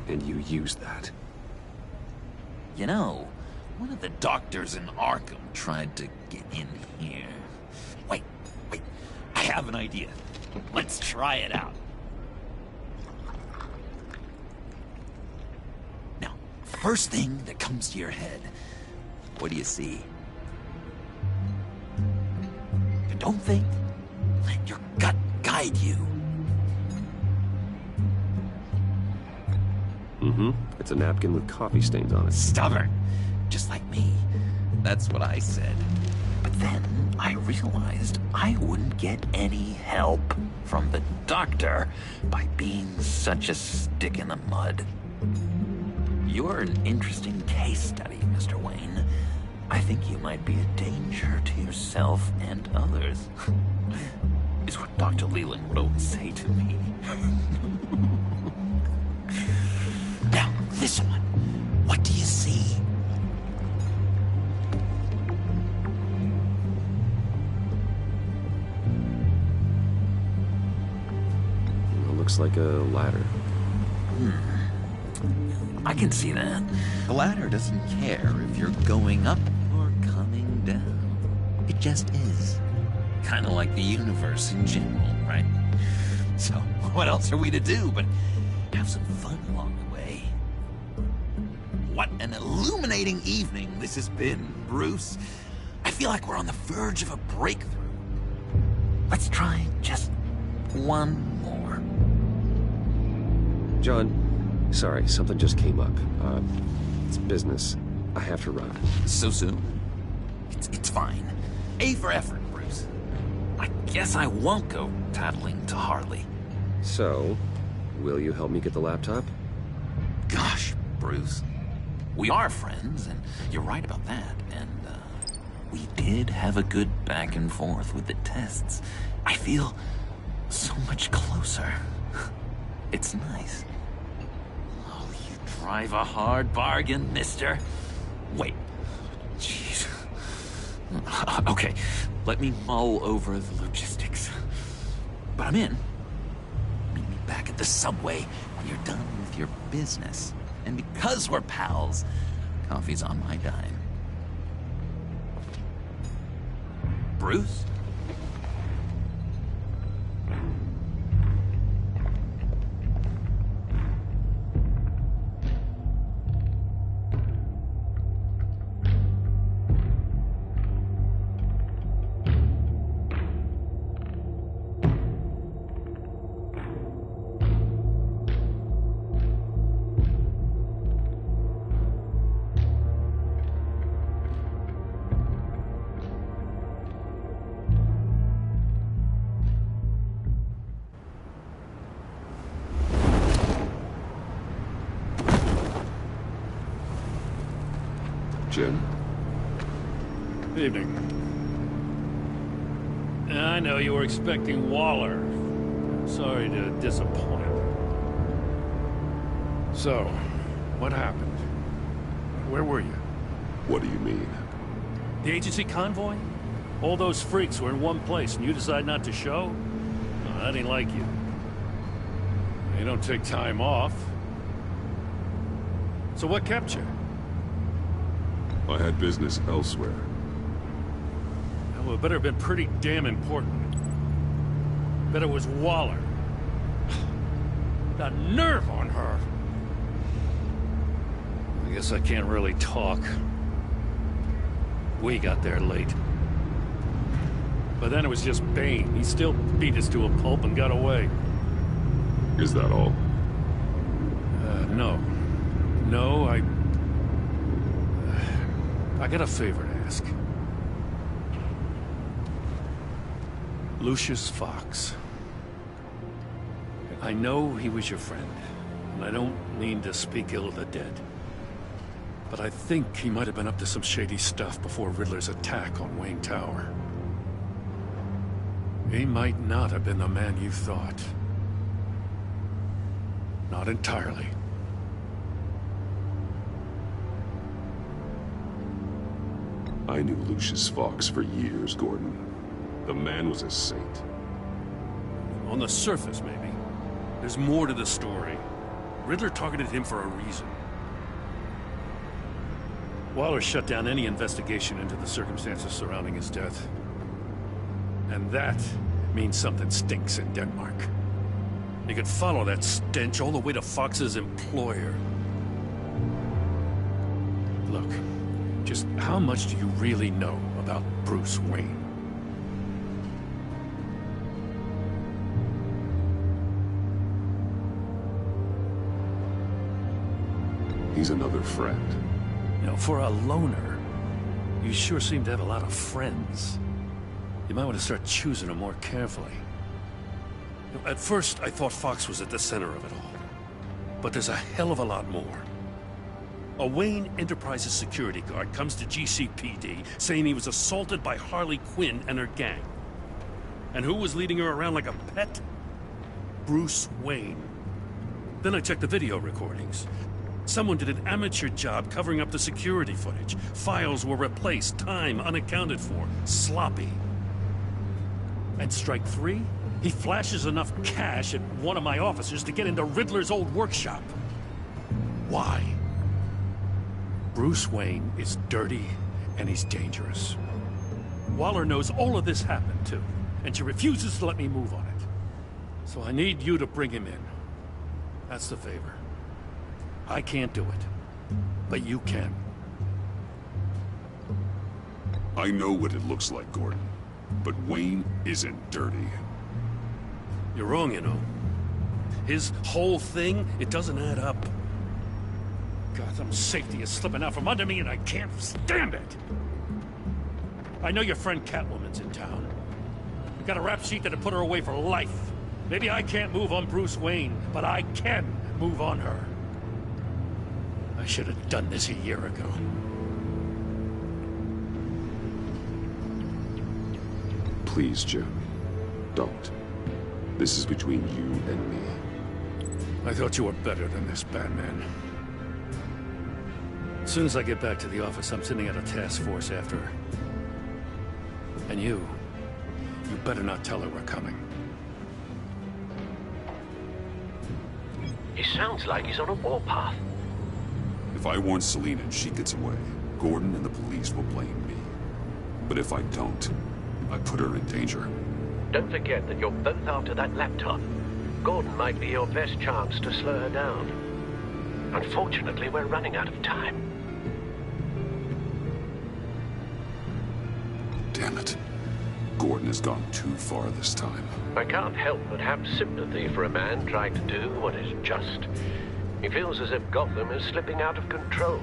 [SPEAKER 5] And you use that.
[SPEAKER 6] You know, one of the doctors in Arkham tried to get in here. Wait. I have an idea. Let's try it out. Now, first thing that comes to your head, what do you see? Don't think. Let your gut guide you.
[SPEAKER 5] Mm-hmm. It's a napkin with coffee stains on it.
[SPEAKER 6] Stubborn. Just like me. That's what I said. But then I realized I wouldn't get any help from the doctor by being such a stick in the mud. You're an interesting case study, Mr. Wayne. I think you might be a danger to yourself and others. Is what Dr. Leland would always say to me. Now, this one. What do you see?
[SPEAKER 5] It looks like a ladder.
[SPEAKER 6] I can see that. The ladder doesn't care if you're going up or coming down. It just is. Kind of like the universe in general, right? So, what else are we to do but have some fun along the way? What an illuminating evening this has been, Bruce. I feel like we're on the verge of a breakthrough. Let's try just one more.
[SPEAKER 5] John, sorry, something just came up. It's business. I have to run.
[SPEAKER 6] So soon? It's fine. A for effort, Bruce. I guess I won't go tattling to Harley.
[SPEAKER 5] So, will you help me get the laptop?
[SPEAKER 6] Gosh, Bruce. We are friends, and you're right about that. And, we did have a good back and forth with the tests. I feel so much closer. It's nice. Oh, you drive a hard bargain, mister. Wait. Jeez. Okay, let me mull over the logistics. But I'm in. Meet me back at the subway when you're done with your business. And because we're pals, coffee's on my dime. Bruce?
[SPEAKER 1] Jim?
[SPEAKER 14] Evening. I know you were expecting Waller. Sorry to disappoint. So, what happened? Where were you?
[SPEAKER 1] What do you mean?
[SPEAKER 14] The agency convoy? All those freaks were in one place and you decide not to show? Oh, that ain't like you. You don't take time off. So what kept you?
[SPEAKER 1] I had business elsewhere.
[SPEAKER 14] Well, it better have been pretty damn important. Bet it was Waller. The nerve on her! I guess I can't really talk. We got there late. But then it was just Bane. He still beat us to a pulp and got away.
[SPEAKER 1] Is that all?
[SPEAKER 14] No. No, I got a favor to ask. Lucius Fox. I know he was your friend, and I don't mean to speak ill of the dead. But I think he might have been up to some shady stuff before Riddler's attack on Wayne Tower. He might not have been the man you thought. Not entirely.
[SPEAKER 1] I knew Lucius Fox for years, Gordon. The man was a saint.
[SPEAKER 14] On the surface, maybe. There's more to the story. Riddler targeted him for a reason. Waller shut down any investigation into the circumstances surrounding his death. And that means something stinks in Denmark. You could follow that stench all the way to Fox's employer. Look, just how much do you really know about Bruce Wayne?
[SPEAKER 1] He's another friend.
[SPEAKER 14] You know, for a loner, you sure seem to have a lot of friends. You might want to start choosing them more carefully. You know, at first, I thought Fox was at the center of it all. But there's a hell of a lot more. A Wayne Enterprises security guard comes to GCPD saying he was assaulted by Harley Quinn and her gang. And who was leading her around like a pet? Bruce Wayne. Then I checked the video recordings. Someone did an amateur job covering up the security footage. Files were replaced, time unaccounted for, sloppy. And strike three? He flashes enough cash at one of my officers to get into Riddler's old workshop. Why? Bruce Wayne is dirty and he's dangerous. Waller knows all of this happened too, and she refuses to let me move on it. So I need you to bring him in. That's the favor. I can't do it, but you can.
[SPEAKER 1] I know what it looks like, Gordon, but Wayne isn't dirty.
[SPEAKER 14] You're wrong, you know. His whole thing, it doesn't add up. Gotham's safety is slipping out from under me and I can't stand it! I know your friend Catwoman's in town. We got a rap sheet that'd put her away for life. Maybe I can't move on Bruce Wayne, but I can move on her. I should have done this a year ago.
[SPEAKER 1] Please, Jim. Don't. This is between you and me.
[SPEAKER 14] I thought you were better than this, Batman. As soon as I get back to the office, I'm sending out a task force after her. And you better not tell her we're coming.
[SPEAKER 11] He sounds like he's on a warpath.
[SPEAKER 1] If I warn Selina and she gets away, Gordon and the police will blame me. But if I don't, I put her in danger.
[SPEAKER 11] Don't forget that you're both after that laptop. Gordon might be your best chance to slow her down. Unfortunately, we're running out of time.
[SPEAKER 1] Damn it. Gordon has gone too far this time.
[SPEAKER 11] I can't help but have sympathy for a man trying to do what is just. He feels as if Gotham is slipping out of control.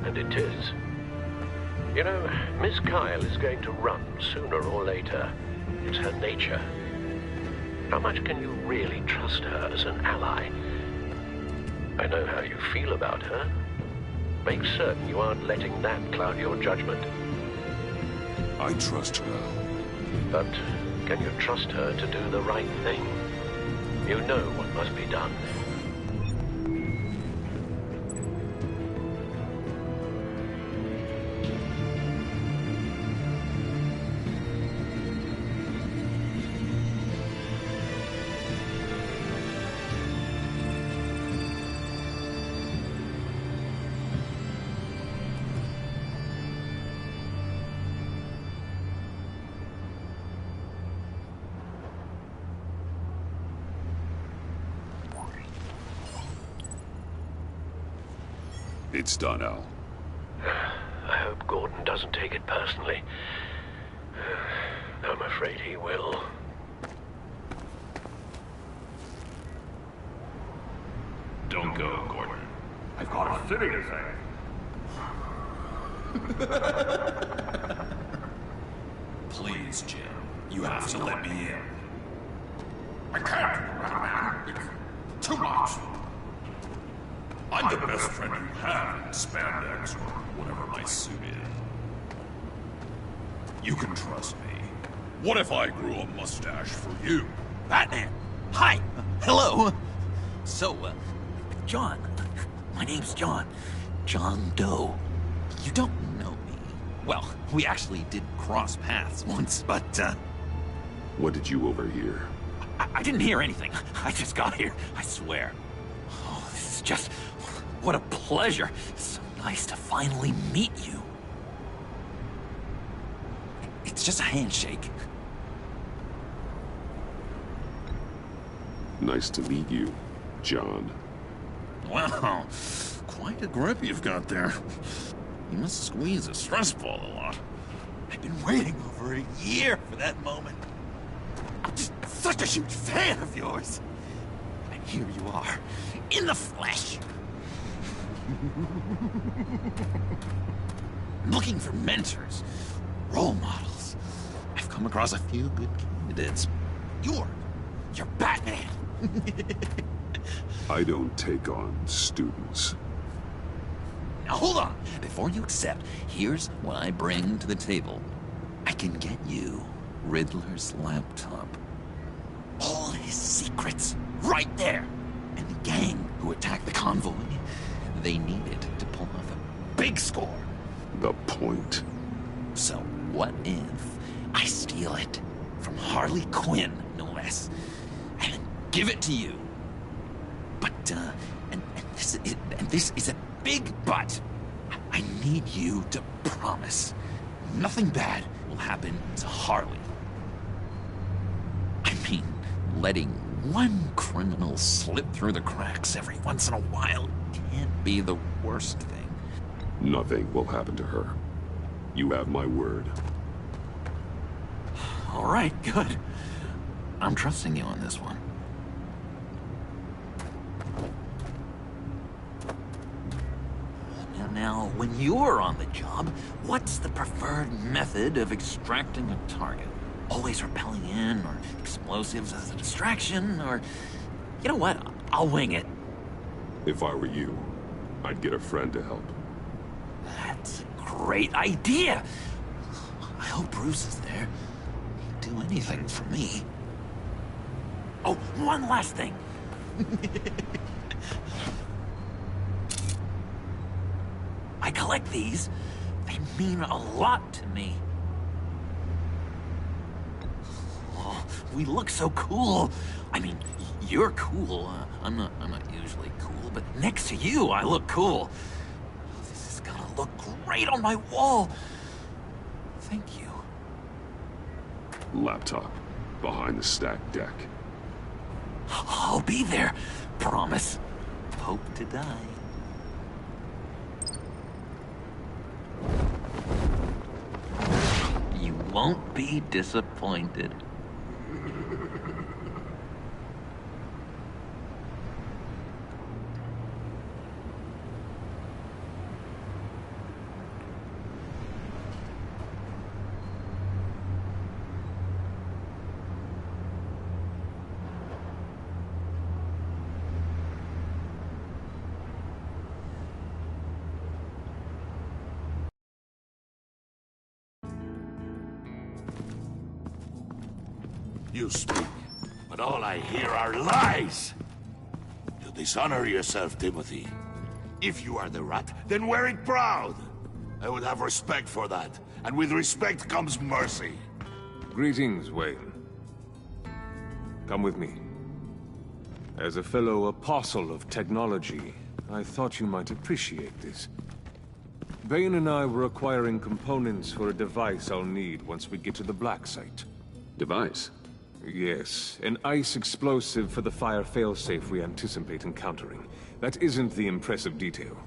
[SPEAKER 11] And it is. You know, Miss Kyle is going to run sooner or later. It's her nature. How much can you really trust her as an ally? I know how you feel about her. Make certain you aren't letting that cloud your judgment.
[SPEAKER 4] I trust her.
[SPEAKER 11] But can you trust her to do the right thing? You know what must be done.
[SPEAKER 1] It's done, Al.
[SPEAKER 11] I hope Gordon doesn't take it personally. I'm afraid he will.
[SPEAKER 15] Don't go, Gordon. I've got a city to save.
[SPEAKER 16] Please, Jim. You have to let me in.
[SPEAKER 15] I can't, man. It's too much.
[SPEAKER 16] I'm the best friend you have in spandex, or whatever my suit is. You can trust me. What if I grew a mustache for you?
[SPEAKER 6] Batman! Hi! Hello! So, John. My name's John. John Doe. You don't know me. Well, we actually did cross paths once, but,
[SPEAKER 1] What did you overhear?
[SPEAKER 6] I didn't hear anything. I just got here, I swear. Oh, this is just... What a pleasure. It's so nice to finally meet you. It's just a handshake.
[SPEAKER 1] Nice to meet you, John.
[SPEAKER 16] Wow, quite a grip you've got there. You must squeeze a stress ball a lot.
[SPEAKER 6] I've been waiting over a year for that moment. I'm just such a huge fan of yours. And here you are, in the flesh. Looking for mentors, role models. I've come across a few good candidates. You're Batman.
[SPEAKER 1] I don't take on students.
[SPEAKER 6] Now hold on. Before you accept, here's what I bring to the table. I can get you Riddler's laptop. All his secrets, right there. And the gang who attacked the convoy, they needed to pull off a big score.
[SPEAKER 1] The point.
[SPEAKER 6] So what if I steal it from Harley Quinn, no less, and then give it to you? But, and this is a big but. I need you to promise nothing bad will happen to Harley. I mean, letting one criminal slip through the cracks every once in a while can't be the worst thing.
[SPEAKER 1] Nothing will happen to her. You have my word.
[SPEAKER 6] All right, good. I'm trusting you on this one. Now, when you're on the job, what's the preferred method of extracting a target? Always rappelling in, or explosives as a distraction, or... You know what? I'll wing it.
[SPEAKER 1] If I were you, I'd get a friend to help.
[SPEAKER 6] That's a great idea! I hope Bruce is there. He'd do anything for me. Oh, one last thing. I collect these. They mean a lot to me. Oh, we look so cool. I mean, you're cool. I'm not usually cool, but next to you, I look cool. This is gonna look great on my wall. Thank you.
[SPEAKER 1] Laptop. Behind the stacked deck.
[SPEAKER 6] I'll be there. Promise. Hope to die. You won't be disappointed.
[SPEAKER 7] You speak, but all I hear are lies! You dishonor yourself, Timothy. If you are the rat, then wear it proud! I would have respect for that, and with respect comes mercy.
[SPEAKER 4] Greetings, Wayne. Come with me. As a fellow apostle of technology, I thought you might appreciate this. Bane and I were acquiring components for a device I'll need once we get to the Black Site.
[SPEAKER 1] Device?
[SPEAKER 4] Yes, an ice explosive for the fire failsafe we anticipate encountering. That isn't the impressive detail.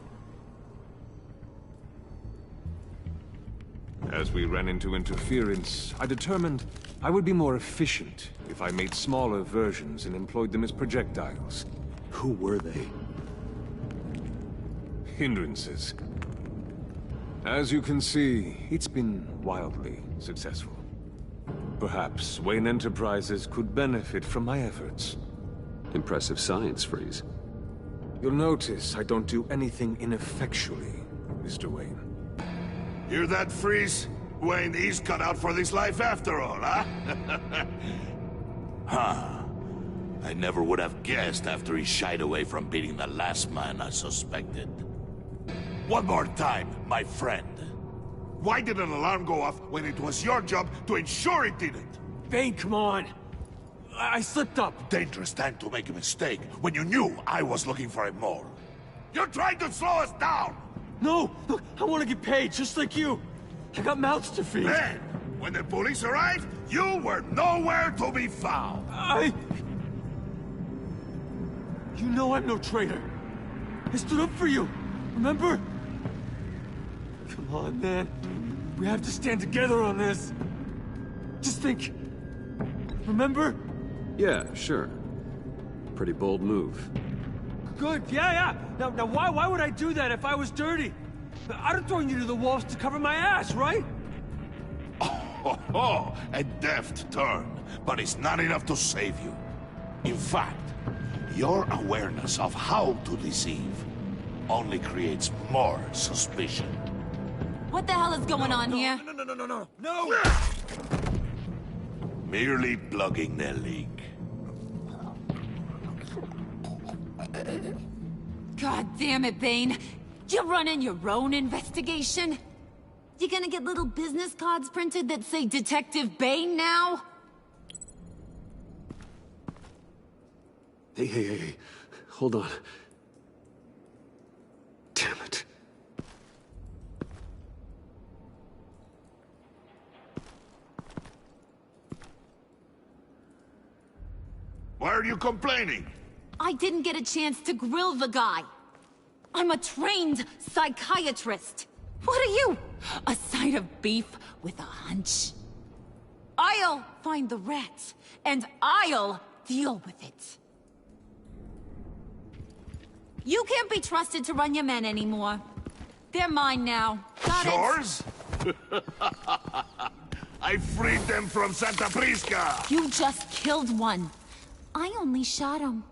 [SPEAKER 4] As we ran into interference, I determined I would be more efficient if I made smaller versions and employed them as projectiles.
[SPEAKER 1] Who were they?
[SPEAKER 4] Hindrances. As you can see, it's been wildly successful. Perhaps Wayne Enterprises could benefit from my efforts.
[SPEAKER 1] Impressive science, Freeze.
[SPEAKER 4] You'll notice I don't do anything ineffectually, Mr. Wayne.
[SPEAKER 7] Hear that, Freeze? Wayne, he's cut out for this life after all, huh? Huh. I never would have guessed after he shied away from beating the last man I suspected. One more time, my friend. Why did an alarm go off when it was your job to ensure it didn't?
[SPEAKER 8] Bane, come on! I slipped up!
[SPEAKER 7] Dangerous time to make a mistake when you knew I was looking for him more. You're trying to slow us down!
[SPEAKER 8] No! Look, I want to get paid, just like you! I got mouths to feed!
[SPEAKER 7] Then, when the police arrived, you were nowhere to be found!
[SPEAKER 8] You know I'm no traitor! I stood up for you, remember? Come on, man. We have to stand together on this. Just think. Remember?
[SPEAKER 1] Yeah, sure. Pretty bold move.
[SPEAKER 8] Good, yeah. Now why would I do that if I was dirty? I'd have thrown you to the wolves to cover my ass, right?
[SPEAKER 7] Oh, a deft turn, but it's not enough to save you. In fact, your awareness of how to deceive only creates more suspicion.
[SPEAKER 3] What the hell is going on here?
[SPEAKER 7] No! Merely plugging the leak.
[SPEAKER 3] God damn it, Bane. You're running your own investigation? You gonna get little business cards printed that say Detective Bane now?
[SPEAKER 1] Hey. Hold on. Damn it.
[SPEAKER 7] Why are you complaining?
[SPEAKER 3] I didn't get a chance to grill the guy. I'm a trained psychiatrist. What are you? A side of beef with a hunch? I'll find the rat, and I'll deal with it. You can't be trusted to run your men anymore. They're mine now. Got
[SPEAKER 7] Yours? I freed them from Santa Prisca!
[SPEAKER 3] You just killed one. I only shot him.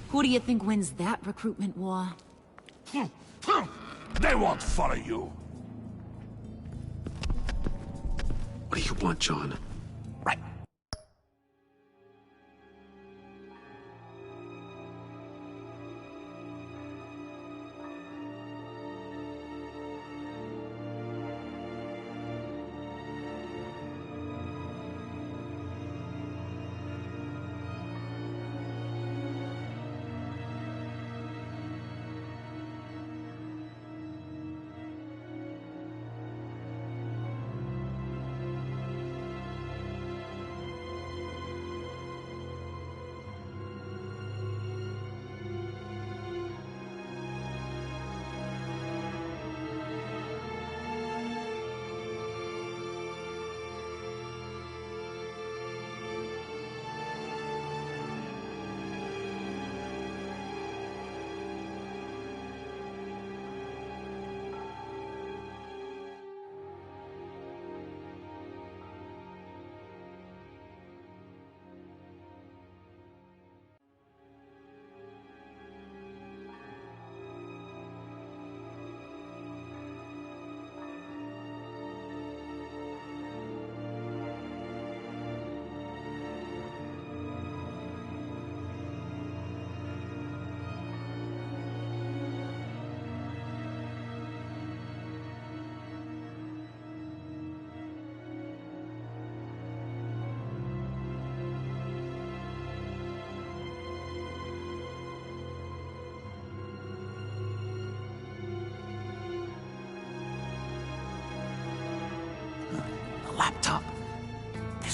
[SPEAKER 3] Who do you think wins that recruitment war?
[SPEAKER 7] They won't follow you.
[SPEAKER 1] What do you want, John?
[SPEAKER 7] Right.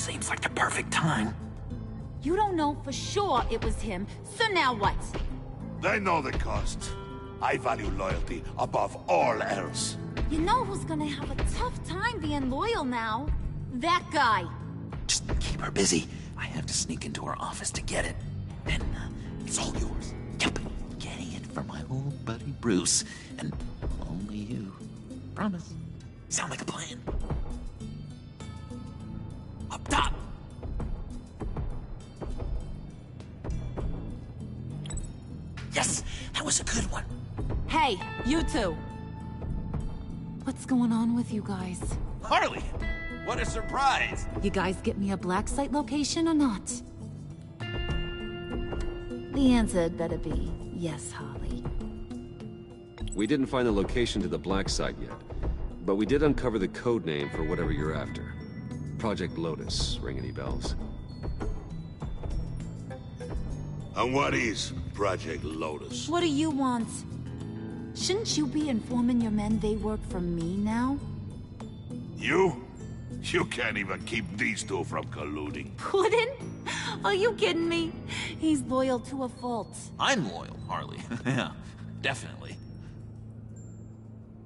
[SPEAKER 6] seems like the perfect time.
[SPEAKER 3] You don't know for sure it was him, so now what?
[SPEAKER 7] They know the cost. I value loyalty above all else.
[SPEAKER 3] You know who's gonna have a tough time being loyal now? That guy.
[SPEAKER 6] Just keep her busy. I have to sneak into her office to get it. And it's all yours. Yep. Getting it for my old buddy Bruce. And only you. Promise. Sound like a plan? Up top! Yes! That was a good one.
[SPEAKER 3] Hey, you two. What's going on with you guys?
[SPEAKER 6] Harley! What a surprise!
[SPEAKER 3] You guys get me a black site location or not? The answer had better be yes, Harley.
[SPEAKER 5] We didn't find the location to the black site yet, but we did uncover the code name for whatever you're after. Project Lotus. Ring any bells?
[SPEAKER 7] And what is Project Lotus?
[SPEAKER 3] What do you want? Shouldn't you be informing your men they work for me now?
[SPEAKER 7] You? You can't even keep these two from colluding.
[SPEAKER 3] Puddin'? Are you kidding me? He's loyal to a fault.
[SPEAKER 6] I'm loyal, Harley. Yeah, definitely.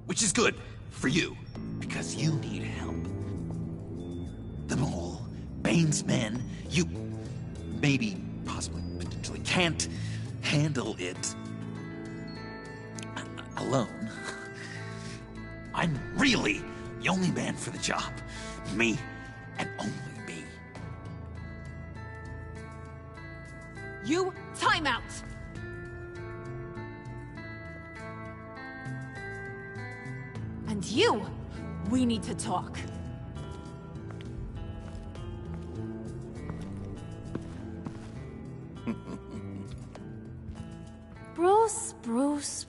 [SPEAKER 6] Which is good for you, because you need help. The mole, Bane's men, you maybe, possibly, potentially can't handle it alone. I'm really the only man for the job. Me, and only me.
[SPEAKER 3] You, time out! And you, we need to talk. Bruce.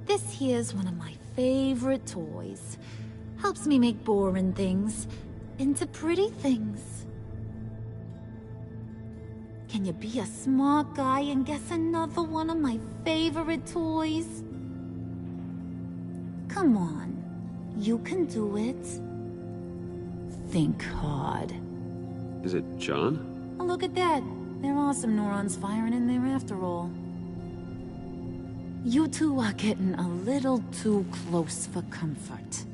[SPEAKER 3] This here's one of my favorite toys. Helps me make boring things into pretty things. Can you be a smart guy and guess another one of my favorite toys? Come on, you can do it. Think hard.
[SPEAKER 5] Is it John?
[SPEAKER 3] Oh, look at that. There are some neurons firing in there after all. You two are getting a little too close for comfort.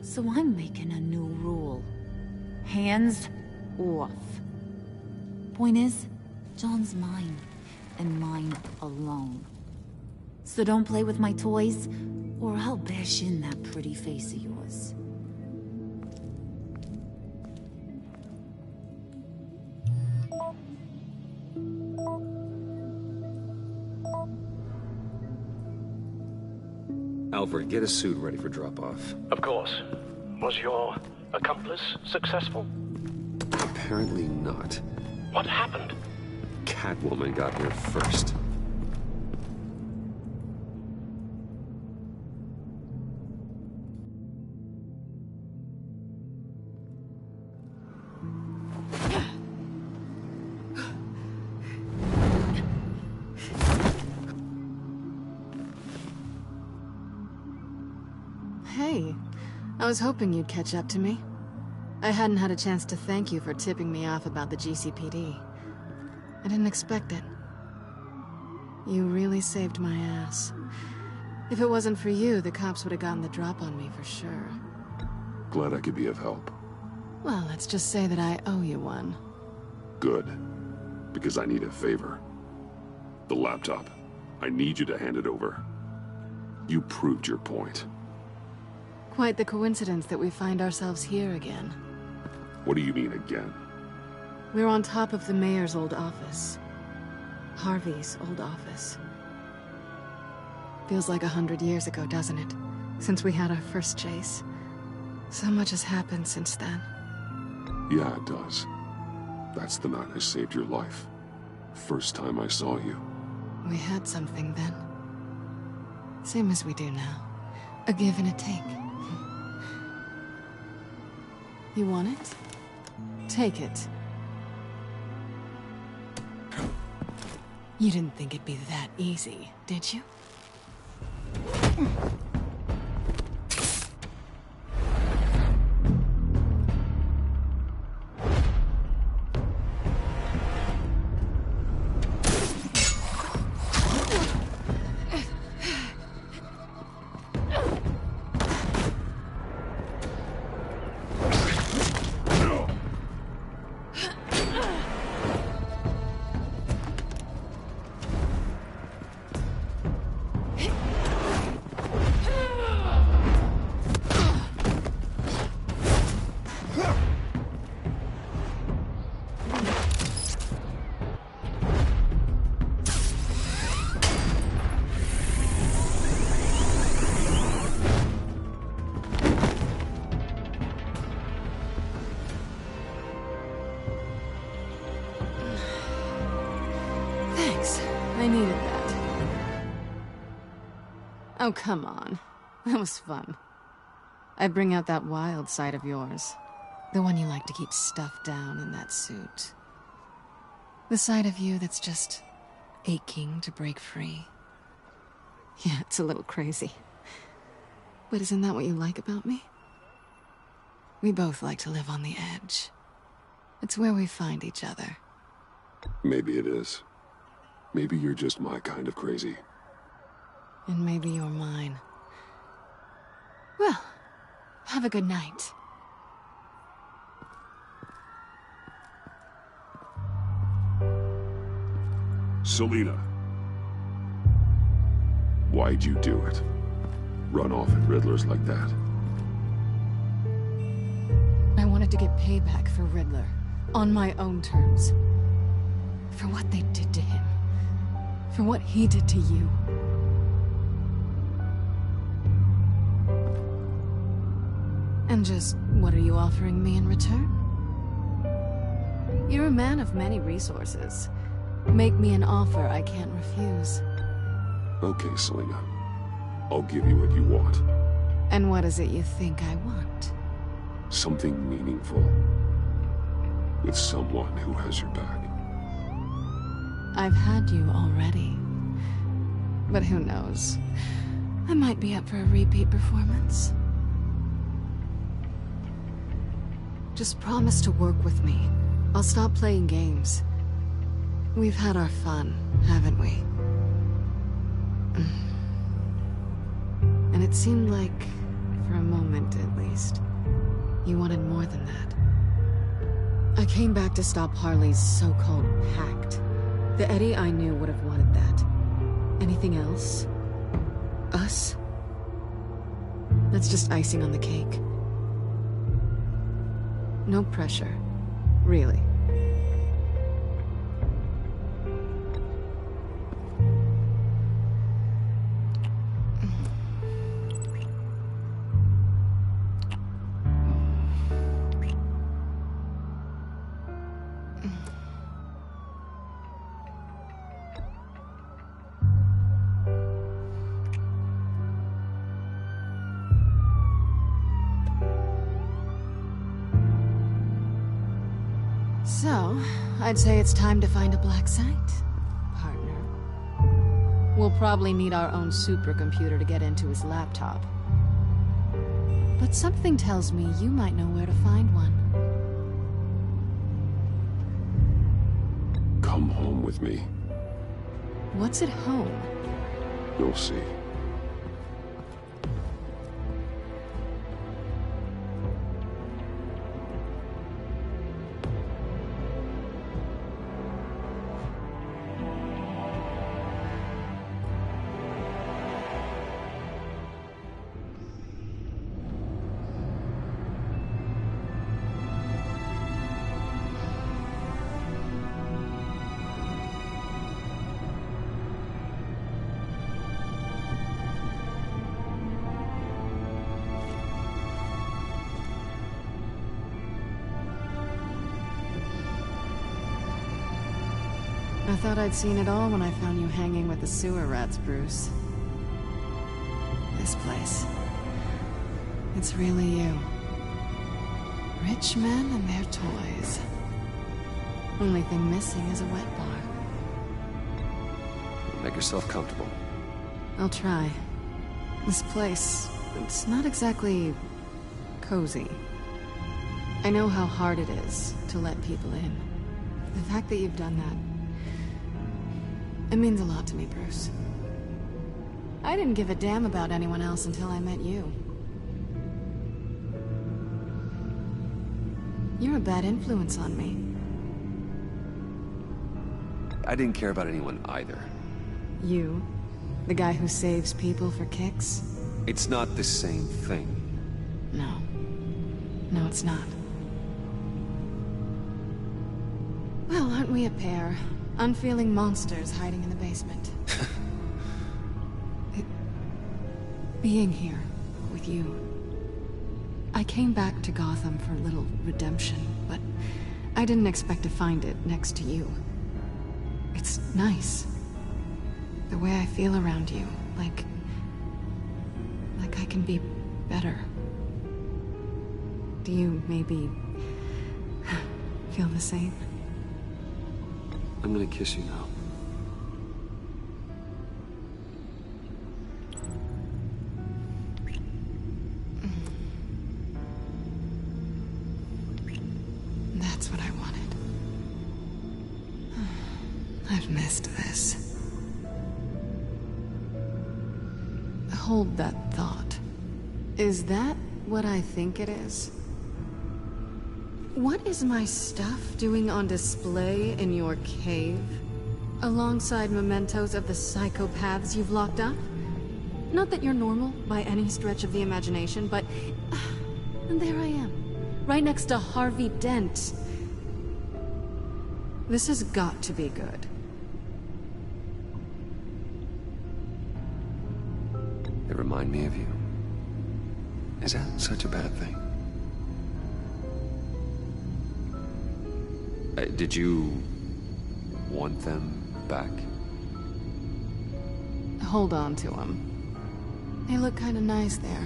[SPEAKER 3] So I'm making a new rule. Hands off. Point is, John's mine, and mine alone. So don't play with my toys, or I'll bash in that pretty face of yours.
[SPEAKER 5] Alfred, get a suit ready for drop-off.
[SPEAKER 11] Of course. Was your accomplice successful?
[SPEAKER 5] Apparently not.
[SPEAKER 11] What happened?
[SPEAKER 5] Catwoman got here first.
[SPEAKER 2] Hey, I was hoping you'd catch up to me. I hadn't had a chance to thank you for tipping me off about the GCPD. I didn't expect it. You really saved my ass. If it wasn't for you, the cops would have gotten the drop on me for sure.
[SPEAKER 4] Glad I could be of help.
[SPEAKER 2] Well, let's just say that I owe you one.
[SPEAKER 4] Good. Because I need a favor. The laptop. I need you to hand it over. You proved your point.
[SPEAKER 2] Quite the coincidence that we find ourselves here again.
[SPEAKER 4] What do you mean again?
[SPEAKER 2] We're on top of the mayor's old office. Harvey's old office. Feels like 100 years ago, doesn't it? Since we had our first chase. So much has happened since then.
[SPEAKER 4] Yeah, it does. That's the night I saved your life. First time I saw you.
[SPEAKER 2] We had something then. Same as we do now. A give and a take. You want it? Take it. You didn't think it'd be that easy, did you? Oh, come on. That was fun. I bring out that wild side of yours. The one you like to keep stuffed down in that suit. The side of you that's just aching to break free. Yeah, it's a little crazy. But isn't that what you like about me? We both like to live on the edge. It's where we find each other.
[SPEAKER 5] Maybe it is. Maybe you're just my kind of crazy.
[SPEAKER 2] And maybe you're mine. Well, have a good night.
[SPEAKER 5] Selina. Why'd you do it? Run off at Riddlers like that?
[SPEAKER 2] I wanted to get payback for Riddler. On my own terms. For what they did to him. For what he did to you. And just, what are you offering me in return? You're a man of many resources. Make me an offer I can't refuse.
[SPEAKER 5] Okay, Selina. I'll give you what you want.
[SPEAKER 2] And what is it you think I want?
[SPEAKER 5] Something meaningful. With someone who has your back.
[SPEAKER 2] I've had you already. But who knows? I might be up for a repeat performance. Just promise to work with me. I'll stop playing games. We've had our fun, haven't we? And it seemed like, for a moment at least, you wanted more than that. I came back to stop Harley's so-called pact. The Eddie I knew would have wanted that. Anything else? Us? That's just icing on the cake. No pressure. Really. So, I'd say it's time to find a black site, partner. We'll probably need our own supercomputer to get into his laptop. But something tells me you might know where to find one.
[SPEAKER 5] Come home with me.
[SPEAKER 2] What's at home?
[SPEAKER 5] You'll see.
[SPEAKER 2] I thought I'd seen it all when I found you hanging with the sewer rats, Bruce. This place. It's really you. Rich men and their toys. Only thing missing is a wet bar.
[SPEAKER 5] Make yourself comfortable.
[SPEAKER 2] I'll try. This place, it's not exactly cozy. I know how hard it is to let people in. The fact that you've done that, it means a lot to me, Bruce. I didn't give a damn about anyone else until I met you. You're a bad influence on me.
[SPEAKER 5] I didn't care about anyone either.
[SPEAKER 2] You? The guy who saves people for kicks?
[SPEAKER 5] It's not the same thing.
[SPEAKER 2] No. No, it's not. Well, aren't we a pair? Unfeeling monsters hiding in the basement. Being here with you. I came back to Gotham for a little redemption, but I didn't expect to find it next to you. It's nice. The way I feel around you, like I can be better. Do you maybe feel the same?
[SPEAKER 1] I'm gonna kiss you now.
[SPEAKER 2] That's what I wanted. I've missed this. Hold that thought. Is that what I think it is? What is my stuff doing on display in your cave? Alongside mementos of the psychopaths you've locked up? Not that you're normal by any stretch of the imagination, but... and there I am. Right next to Harvey Dent. This has got to be good.
[SPEAKER 1] They remind me of you. Is that such a bad thing? Did you want them back?
[SPEAKER 2] Hold on to them. They look kind of nice there.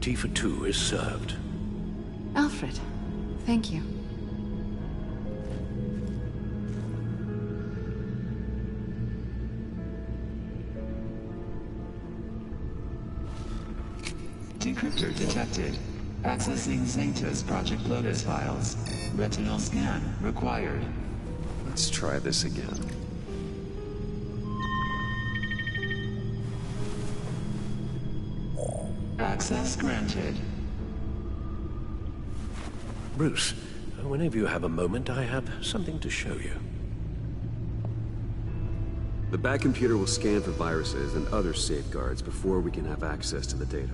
[SPEAKER 11] Tea for two is served.
[SPEAKER 2] Alfred, thank you.
[SPEAKER 13] Decryptor detected. Accessing Sanctus Project Lotus files. Retinal scan required.
[SPEAKER 1] Let's try this again.
[SPEAKER 13] Access granted.
[SPEAKER 11] Bruce, whenever you have a moment, I have something to show you.
[SPEAKER 1] The back computer will scan for viruses and other safeguards before we can have access to the data.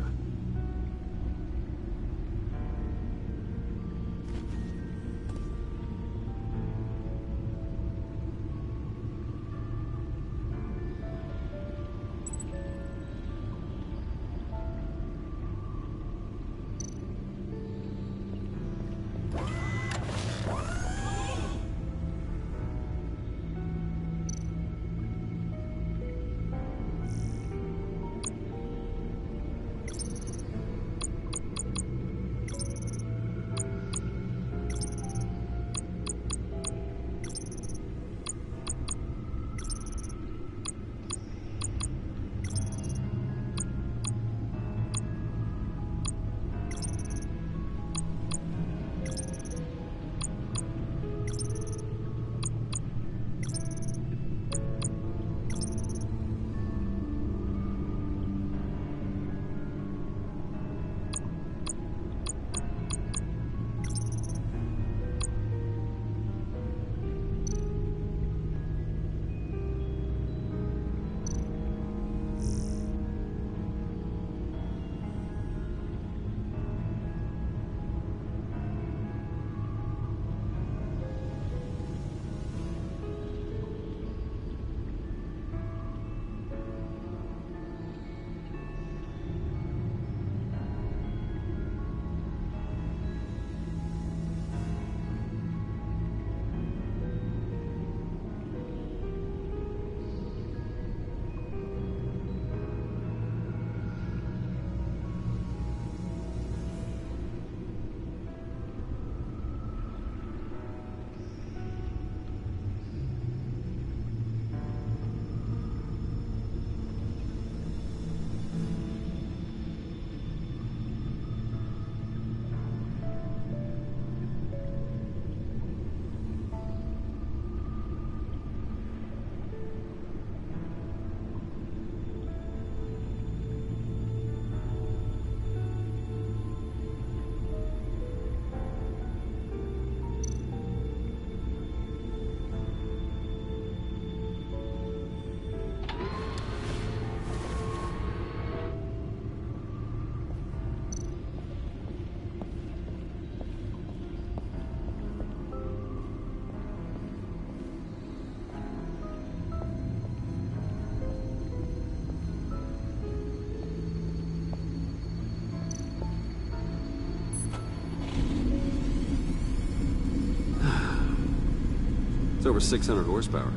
[SPEAKER 1] It's over 600 horsepower.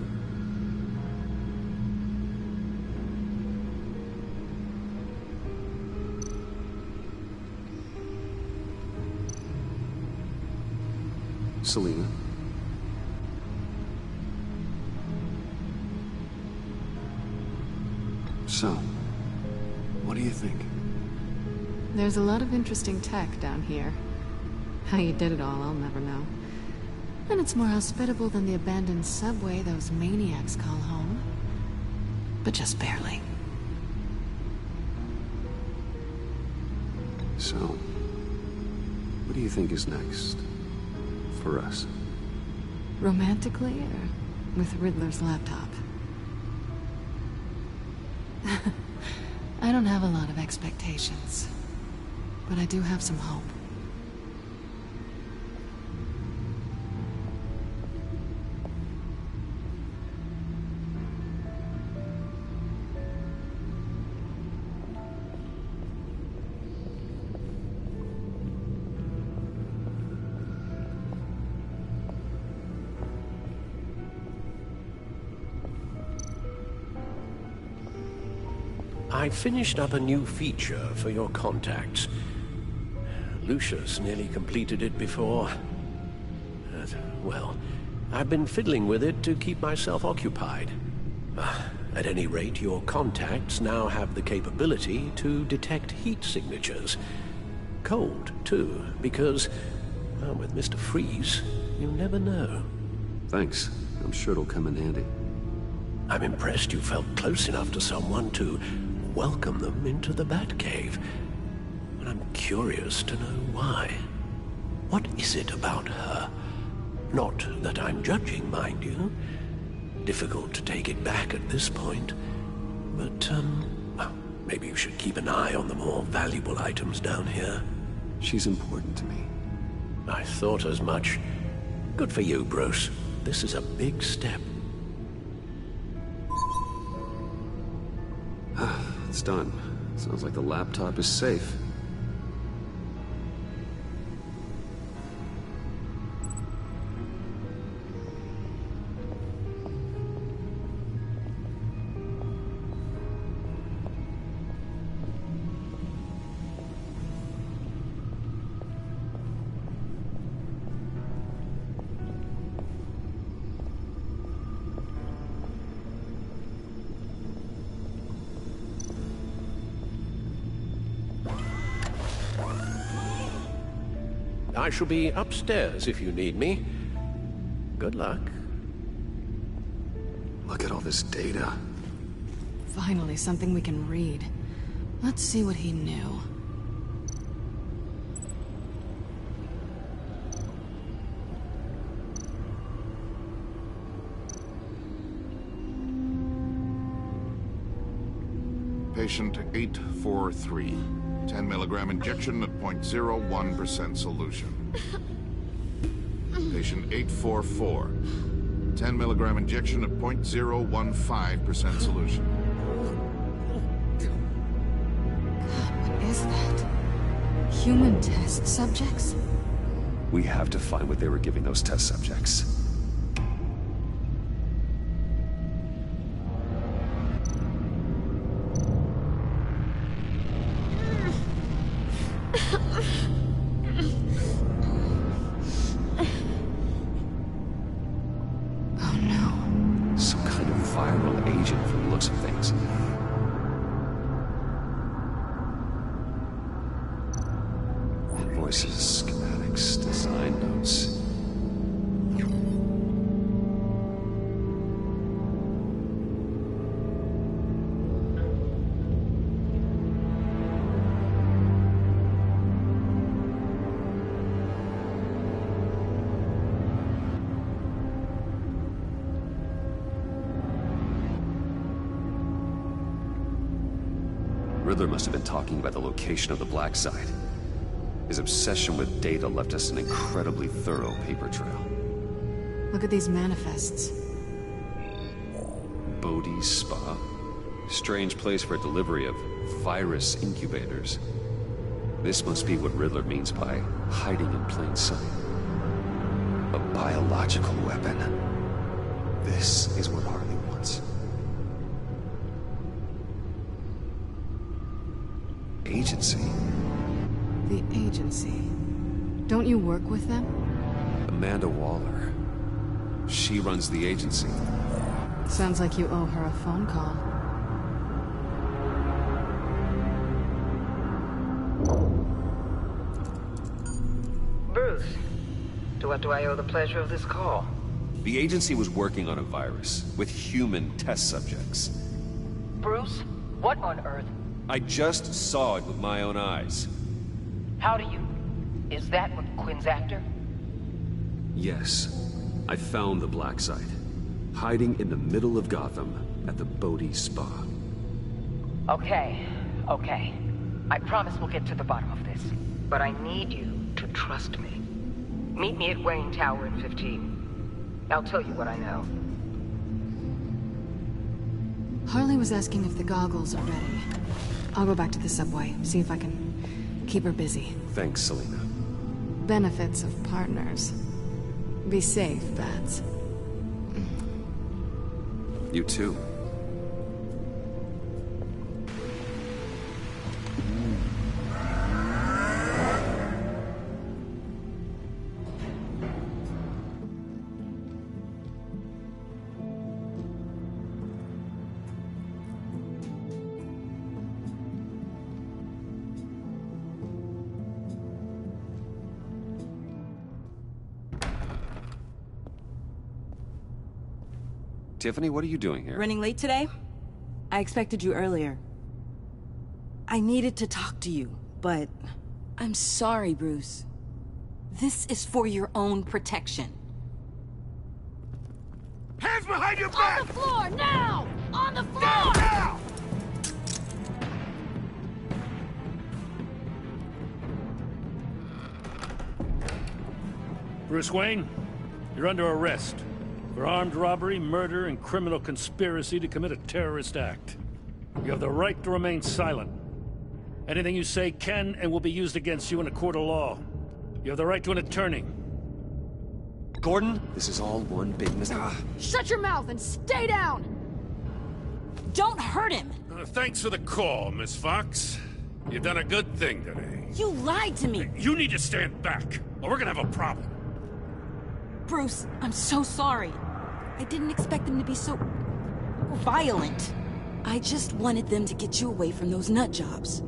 [SPEAKER 1] Selena. So, what do you think?
[SPEAKER 2] There's a lot of interesting tech down here. How you did it all, I'll never know. And it's more hospitable than the abandoned subway those maniacs call home. But just barely.
[SPEAKER 1] So, what do you think is next? For us?
[SPEAKER 2] Romantically, or with Riddler's laptop? I don't have a lot of expectations. But I do have some hope.
[SPEAKER 11] I finished up a new feature for your contacts. Lucius nearly completed it before. Well, I've been fiddling with it to keep myself occupied. At any rate, your contacts now have the capability to detect heat signatures. Cold, too, because, well, with Mr. Freeze, you never know.
[SPEAKER 1] Thanks. I'm sure it'll come in handy.
[SPEAKER 11] I'm impressed you felt close enough to someone to welcome them into the Batcave. But I'm curious to know why. What is it about her? Not that I'm judging, mind you. Difficult to take it back at this point. But, well, maybe you should keep an eye on the more valuable items down here.
[SPEAKER 1] She's important to me.
[SPEAKER 11] I thought as much. Good for you, Bruce. This is a big step.
[SPEAKER 1] It's done. Sounds like the laptop is safe.
[SPEAKER 11] I shall be upstairs if you need me. Good luck.
[SPEAKER 1] Look at all this data.
[SPEAKER 2] Finally, something we can read. Let's see what he knew.
[SPEAKER 17] Patient 843. 10 milligram injection at 0.01% solution. Patient 844. 10 milligram injection at 0.015% solution.
[SPEAKER 2] God, what is that? Human test subjects?
[SPEAKER 1] We have to find what they were giving those test subjects. Invoices, schematics, design notes. Riddler must have been talking about the location of the black site. His obsession with data left us an incredibly thorough paper trail.
[SPEAKER 2] Look at these manifests.
[SPEAKER 1] Bodhi's Spa? Strange place for a delivery of virus incubators. This must be what Riddler means by hiding in plain sight. A biological weapon. This is what Harley wants. Agency?
[SPEAKER 2] The agency. Don't you work with them?
[SPEAKER 1] Amanda Waller. She runs the agency.
[SPEAKER 2] Sounds like you owe her a phone call.
[SPEAKER 9] Bruce, to what do I owe the pleasure of this call?
[SPEAKER 1] The agency was working on a virus with human test subjects.
[SPEAKER 9] Bruce, what on earth?
[SPEAKER 1] I just saw it with my own eyes.
[SPEAKER 9] How do you... Is that what Quinn's after?
[SPEAKER 1] Yes. I found the black site. Hiding in the middle of Gotham at the Bodhi Spa.
[SPEAKER 9] Okay. I promise we'll get to the bottom of this. But I need you to trust me. Meet me at Wayne Tower in 15. I'll tell you what I know.
[SPEAKER 2] Harley was asking if the goggles are ready. I'll go back to the subway, see if I can keep her busy.
[SPEAKER 1] Thanks, Selena.
[SPEAKER 2] Benefits of partners. Be safe, Bats.
[SPEAKER 1] You too. Tiffany, what are you doing here?
[SPEAKER 18] Running late today? I expected you earlier. I needed to talk to you, but... I'm sorry, Bruce. This is for your own protection.
[SPEAKER 8] Hands behind your back!
[SPEAKER 3] On the floor, now! On the floor!
[SPEAKER 8] Down, now!
[SPEAKER 14] Bruce Wayne, you're under arrest for armed robbery, murder, and criminal conspiracy to commit a terrorist act. You have the right to remain silent. Anything you say can and will be used against you in a court of law. You have the right to an attorney.
[SPEAKER 1] Gordon, this is all one big
[SPEAKER 2] Shut your mouth and stay down!
[SPEAKER 18] Don't hurt him!
[SPEAKER 14] Thanks for the call, Miss Fox. You've done a good thing today.
[SPEAKER 18] You lied to me!
[SPEAKER 14] You need to stand back, or we're gonna have a problem.
[SPEAKER 18] Bruce, I'm so sorry. I didn't expect them to be so... violent. I just wanted them to get you away from those nut jobs.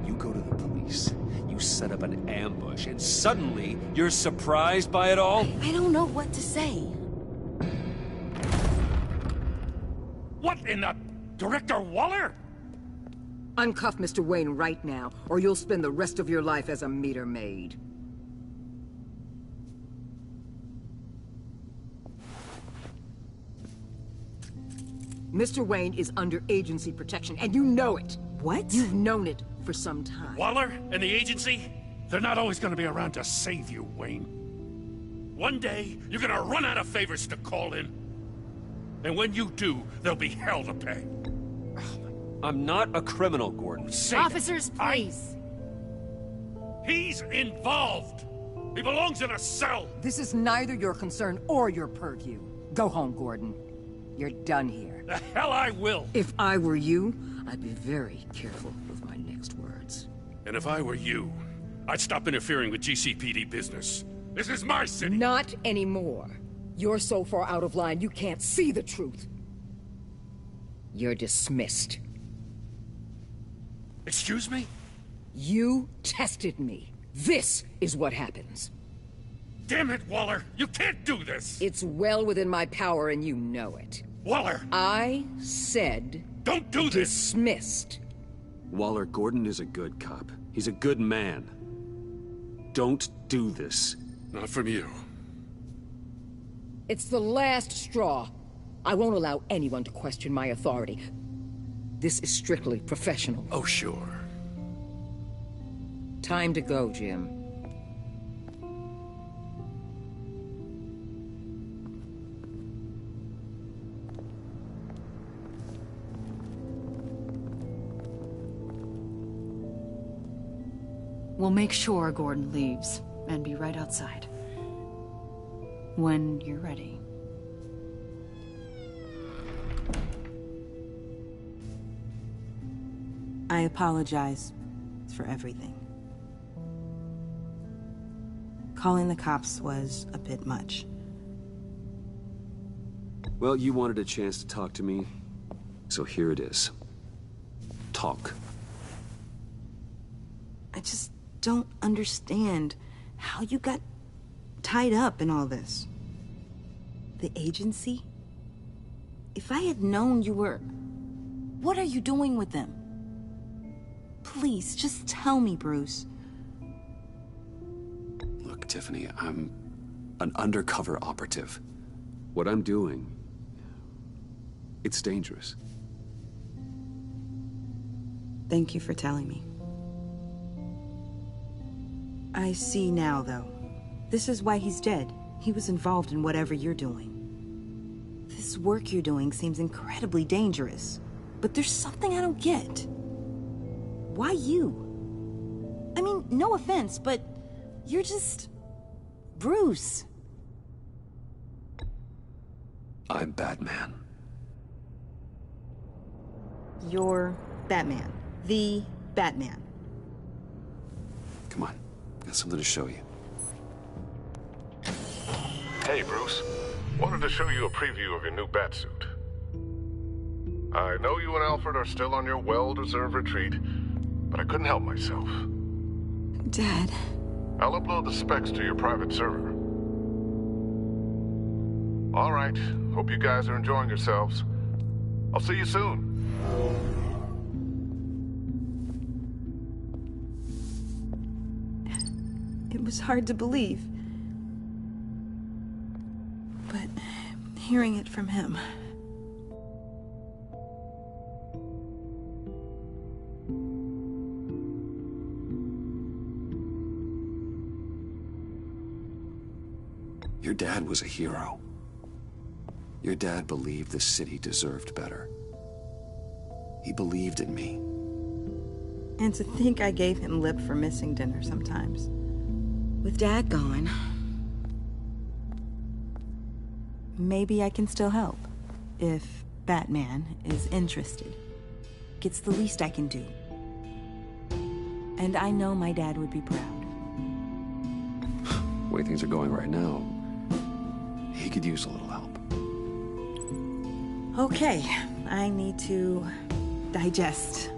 [SPEAKER 1] You go to the police, you set up an ambush, and suddenly you're surprised by it all?
[SPEAKER 18] I don't know what to say.
[SPEAKER 14] What in the... Director Waller?
[SPEAKER 19] Uncuff Mr. Wayne right now, or you'll spend the rest of your life as a meter maid. Mr. Wayne is under agency protection, and you know it.
[SPEAKER 18] What?
[SPEAKER 19] You've known it for some time.
[SPEAKER 14] Waller and the agency? They're not always gonna be around to save you, Wayne. One day, you're gonna run out of favors to call in. And when you do, there'll be hell to pay.
[SPEAKER 1] I'm not a criminal, Gordon.
[SPEAKER 2] Officers, please.
[SPEAKER 14] He's involved. He belongs in a cell.
[SPEAKER 19] This is neither your concern or your purview. Go home, Gordon. You're done here.
[SPEAKER 14] The hell I will.
[SPEAKER 19] If I were you, I'd be very careful with my next words.
[SPEAKER 14] And if I were you, I'd stop interfering with GCPD business. This is my city.
[SPEAKER 19] Not anymore. You're so far out of line, you can't see the truth. You're dismissed.
[SPEAKER 14] Excuse me?
[SPEAKER 19] You tested me. This is what happens.
[SPEAKER 14] Damn it, Waller! You can't do this!
[SPEAKER 19] It's well within my power and you know it.
[SPEAKER 14] Waller!
[SPEAKER 19] I said...
[SPEAKER 14] Don't do this!
[SPEAKER 19] Dismissed.
[SPEAKER 1] Waller, Gordon is a good cop. He's a good man. Don't do this.
[SPEAKER 14] Not from you.
[SPEAKER 19] It's the last straw. I won't allow anyone to question my authority. This is strictly professional.
[SPEAKER 14] Oh, sure.
[SPEAKER 19] Time to go, Jim.
[SPEAKER 3] We'll make sure Gordon leaves, and be right outside. When you're ready.
[SPEAKER 18] I apologize for everything. Calling the cops was a bit much.
[SPEAKER 1] Well, you wanted a chance to talk to me, so here it is. Talk.
[SPEAKER 18] I just don't understand how you got tied up in all this. The agency? If I had known you were... What are you doing with them? Please, just tell me, Bruce.
[SPEAKER 1] Look, Tiffany, I'm an undercover operative. What I'm doing, it's dangerous.
[SPEAKER 18] Thank you for telling me. I see now, though. This is why he's dead. He was involved in whatever you're doing. This work you're doing seems incredibly dangerous. But there's something I don't get. Why you? I mean, no offense, but you're just... Bruce.
[SPEAKER 1] I'm Batman.
[SPEAKER 18] You're Batman. The Batman.
[SPEAKER 1] Come on, got something to show you.
[SPEAKER 20] Hey, Bruce. Wanted to show you a preview of your new batsuit. I know you and Alfred are still on your well-deserved retreat, but I couldn't help myself.
[SPEAKER 18] Dad.
[SPEAKER 20] I'll upload the specs to your private server. All right. Hope you guys are enjoying yourselves. I'll see you soon.
[SPEAKER 18] It was hard to believe. But hearing it from him...
[SPEAKER 1] Your dad was a hero. Your dad believed the city deserved better. He believed in me.
[SPEAKER 18] And to think I gave him lip for missing dinner sometimes. With Dad gone... Maybe I can still help. If Batman is interested. It's the least I can do. And I know my dad would be proud.
[SPEAKER 1] The way things are going right now, he could use a little help.
[SPEAKER 18] Okay, I need to digest.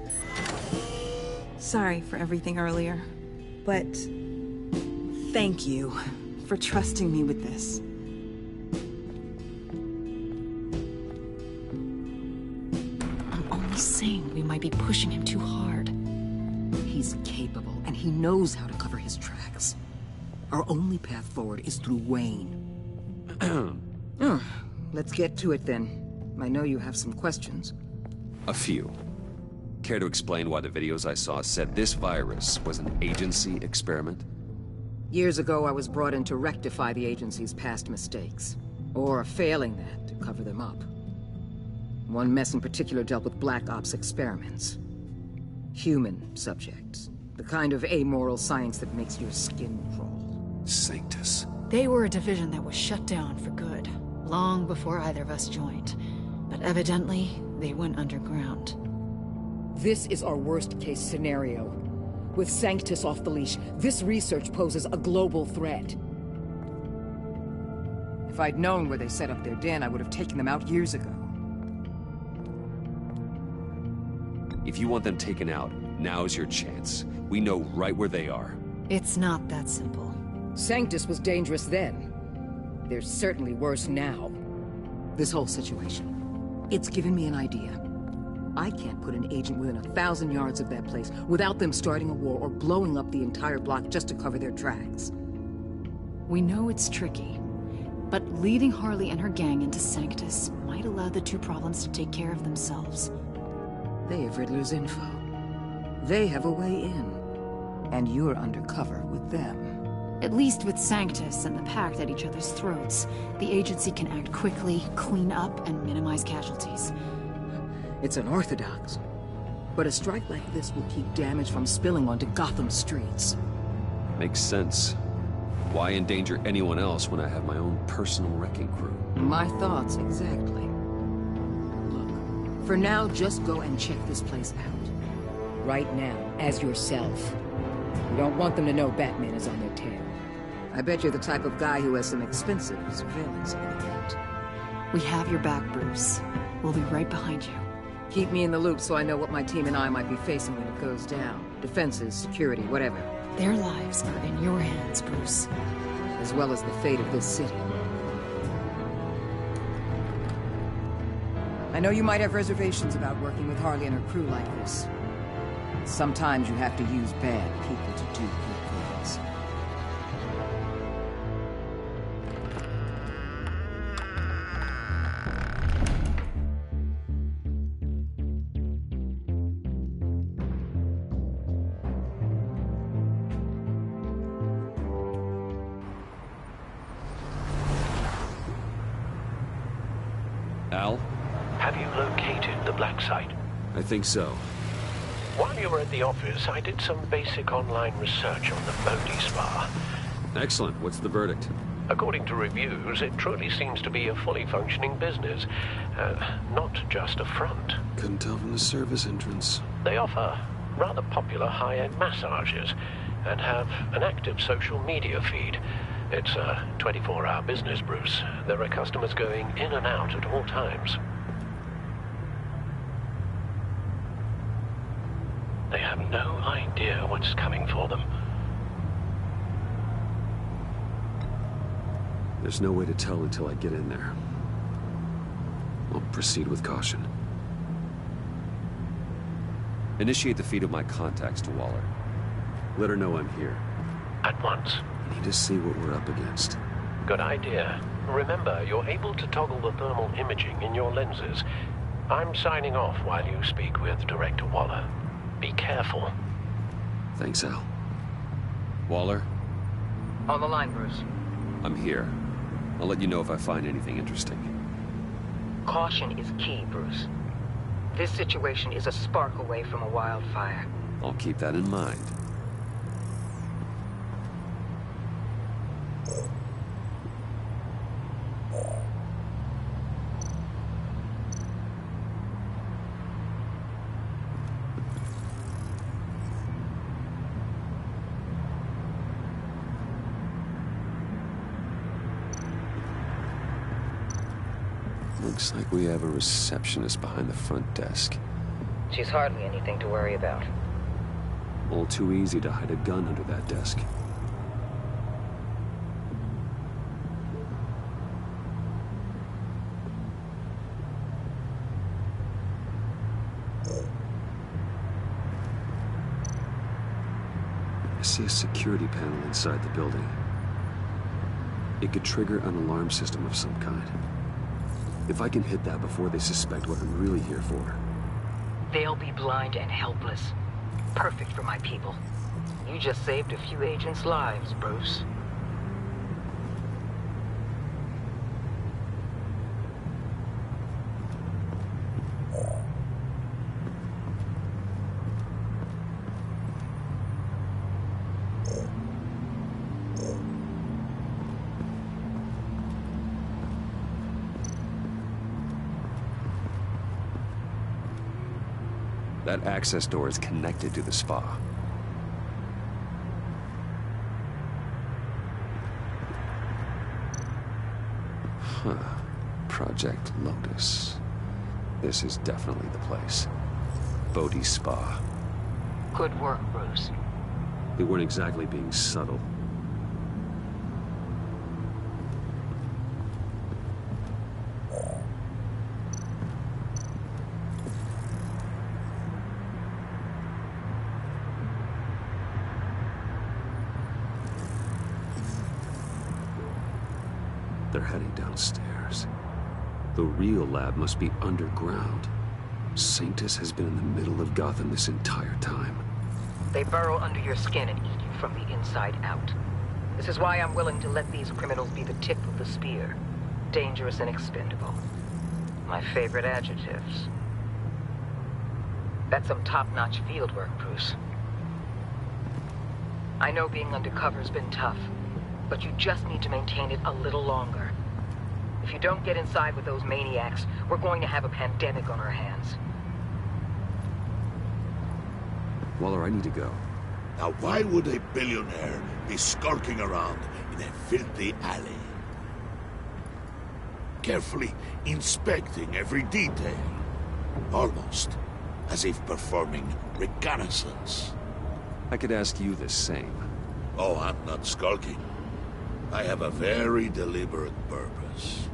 [SPEAKER 18] Sorry for everything earlier, but thank you for trusting me with this.
[SPEAKER 19] I'm only saying we might be pushing him too hard. He's capable, and he knows how to cover his tracks. Our only path forward is through Wayne. Let's get to it then. I know you have some questions.
[SPEAKER 1] A few. Care to explain why the videos I saw said this virus was an agency experiment?
[SPEAKER 19] Years ago, I was brought in to rectify the agency's past mistakes. Or, failing that, to cover them up. One mess in particular dealt with Black Ops experiments. Human subjects. The kind of amoral science that makes your skin crawl.
[SPEAKER 1] Sanctus.
[SPEAKER 2] They were a division that was shut down for good, long before either of us joined. But evidently, they went underground.
[SPEAKER 19] This is our worst-case scenario. With Sanctus off the leash, this research poses a global threat. If I'd known where they set up their den, I would have taken them out years ago.
[SPEAKER 1] If you want them taken out, now's your chance. We know right where they are.
[SPEAKER 2] It's not that simple.
[SPEAKER 19] Sanctus was dangerous then. They're certainly worse now. This whole situation, it's given me an idea. I can't put an agent within 1,000 yards of that place without them starting a war or blowing up the entire block just to cover their tracks.
[SPEAKER 2] We know it's tricky, but leading Harley and her gang into Sanctus might allow the two problems to take care of themselves.
[SPEAKER 19] They have Riddler's info. They have a way in. And you're undercover with them.
[SPEAKER 2] At least with Sanctus and the Pact at each other's throats, the agency can act quickly, clean up, and minimize casualties.
[SPEAKER 19] It's unorthodox. But a strike like this will keep damage from spilling onto Gotham streets.
[SPEAKER 1] Makes sense. Why endanger anyone else when I have my own personal wrecking crew?
[SPEAKER 19] My thoughts, exactly. Look, for now, just go and check this place out. right now, as yourself. You don't want them to know Batman is on their tail. I bet you're the type of guy who has some expensive surveillance equipment.
[SPEAKER 21] We have your back, Bruce. We'll be right behind you.
[SPEAKER 19] Keep me in the loop so I know what my team and I might be facing when it goes down. Defenses, security, whatever.
[SPEAKER 21] Their lives are in your hands, Bruce.
[SPEAKER 19] As well as the fate of this city. I know you might have reservations about working with Harley and her crew like this. Sometimes you have to use bad people to do good things.
[SPEAKER 1] Al?
[SPEAKER 11] Have you located the black site?
[SPEAKER 1] I think so.
[SPEAKER 11] While you were at the office, I did some basic online research on the Bodhi Spa.
[SPEAKER 1] Excellent. What's the verdict?
[SPEAKER 11] According to reviews, it truly seems to be a fully functioning business. Not just a front.
[SPEAKER 1] Couldn't tell from the service entrance.
[SPEAKER 11] They offer rather popular high-end massages and have an active social media feed. It's a 24-hour business, Bruce. There are customers going in and out at all times. They have no idea what's coming for them.
[SPEAKER 1] There's no way to tell until I get in there. I'll proceed with caution. Initiate the feed of my contacts to Waller. Let her know I'm here.
[SPEAKER 11] At once.
[SPEAKER 1] I need to see what we're up against.
[SPEAKER 11] Good idea. Remember, you're able to toggle the thermal imaging in your lenses. I'm signing off while you speak with Director Waller. Be careful.
[SPEAKER 1] Thanks, Al. Waller?
[SPEAKER 19] On the line, Bruce.
[SPEAKER 1] I'm here. I'll let you know if I find anything interesting.
[SPEAKER 19] Caution is key, Bruce. This situation is a spark away from a wildfire.
[SPEAKER 1] I'll keep that in mind. Looks like we have a receptionist behind the front desk.
[SPEAKER 9] She's hardly anything to worry about.
[SPEAKER 1] All too easy to hide a gun under that desk. I see a security panel inside the building. It could trigger an alarm system of some kind. If I can hit that before they suspect what I'm really here for.
[SPEAKER 19] They'll be blind and helpless. Perfect for my people. You just saved a few agents' lives, Bruce.
[SPEAKER 1] That access door is connected to the spa. Huh. Project Lotus. This is definitely the place. Bodhi Spa.
[SPEAKER 19] Good work, Bruce.
[SPEAKER 1] They weren't exactly being subtle. They're heading downstairs. The real lab must be underground. Sanctus has been in the middle of Gotham this entire time.
[SPEAKER 19] They burrow under your skin and eat you from the inside out. This is why I'm willing to let these criminals be the tip of the spear. Dangerous and expendable. My favorite adjectives. That's some top-notch field work, Bruce. I know being undercover's been tough, but you just need to maintain it a little longer. If you don't get inside with those maniacs, we're going to have a pandemic on our hands.
[SPEAKER 5] Waller, I need to go.
[SPEAKER 7] Now why would a billionaire be skulking around in a filthy alley? Carefully inspecting every detail. Almost as if performing reconnaissance.
[SPEAKER 5] I could ask you the same.
[SPEAKER 7] Oh, I'm not skulking. I have a very deliberate purpose.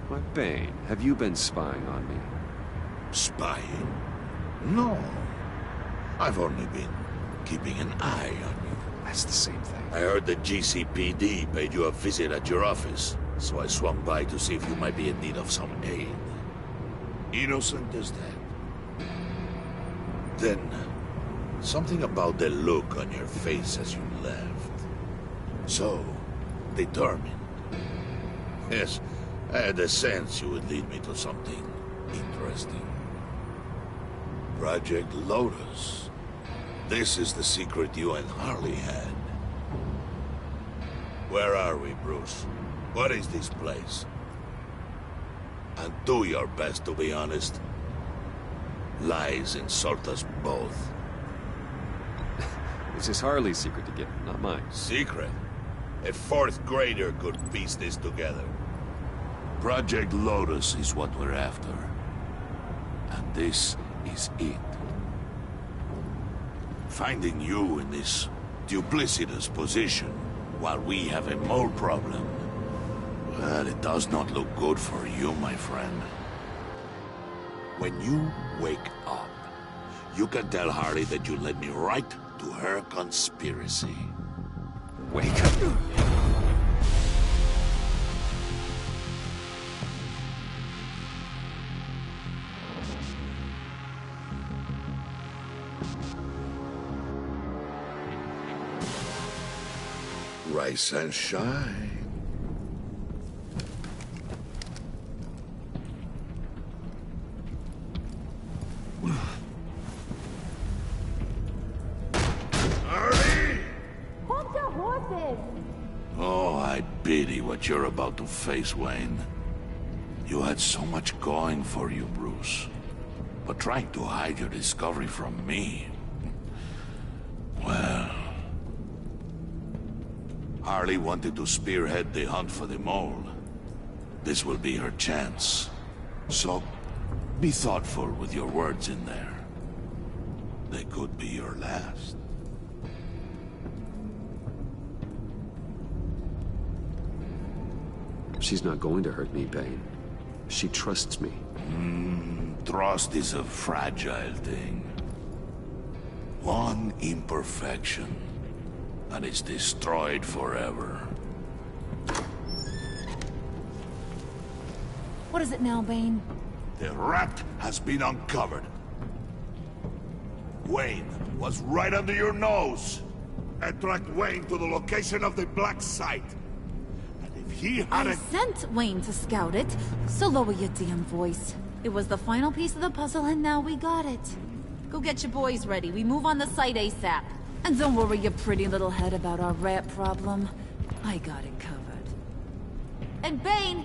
[SPEAKER 5] Why, Bane, have you been spying on me?
[SPEAKER 7] Spying? No. I've only been keeping an eye on you.
[SPEAKER 5] That's the same thing.
[SPEAKER 7] I heard the GCPD paid you a visit at your office, so I swung by to see if you might be in need of some aid. Innocent as that. Then, something about the look on your face as you left. So, determined. Yes, I had a sense you would lead me to something interesting. Project Lotus. This is the secret you and Harley had. Where are we, Bruce? What is this place? And do your best to be honest. Lies insult us both.
[SPEAKER 5] This is Harley's secret to get, not mine.
[SPEAKER 7] Secret? A fourth grader could piece this together. Project Lotus is what we're after. And this is it. Finding you in this duplicitous position while we have a mole problem. Well, it does not look good for you, my friend. When you wake up, you can tell Harley that you led me right to her conspiracy.
[SPEAKER 5] Wake up.
[SPEAKER 7] Rise and shine. Oh, I pity what you're about to face, Wayne. You had so much going for you, Bruce. But trying to hide your discovery from me... Well... Harley wanted to spearhead the hunt for the mole. This will be her chance. So, be thoughtful with your words in there. They could be your last.
[SPEAKER 5] She's not going to hurt me, Bane. She trusts me.
[SPEAKER 7] Trust is a fragile thing. One imperfection, and it's destroyed forever.
[SPEAKER 3] What is it now, Bane?
[SPEAKER 7] The rat has been uncovered. Wayne was right under your nose. I tracked Wayne to the location of the black site. And if he hadn't...
[SPEAKER 3] I sent Wayne to scout it, so lower your damn voice. It was the final piece of the puzzle, and now we got it. Go get your boys ready. We move on the site ASAP. And don't worry your pretty little head about our rat problem. I got it covered. And Bane,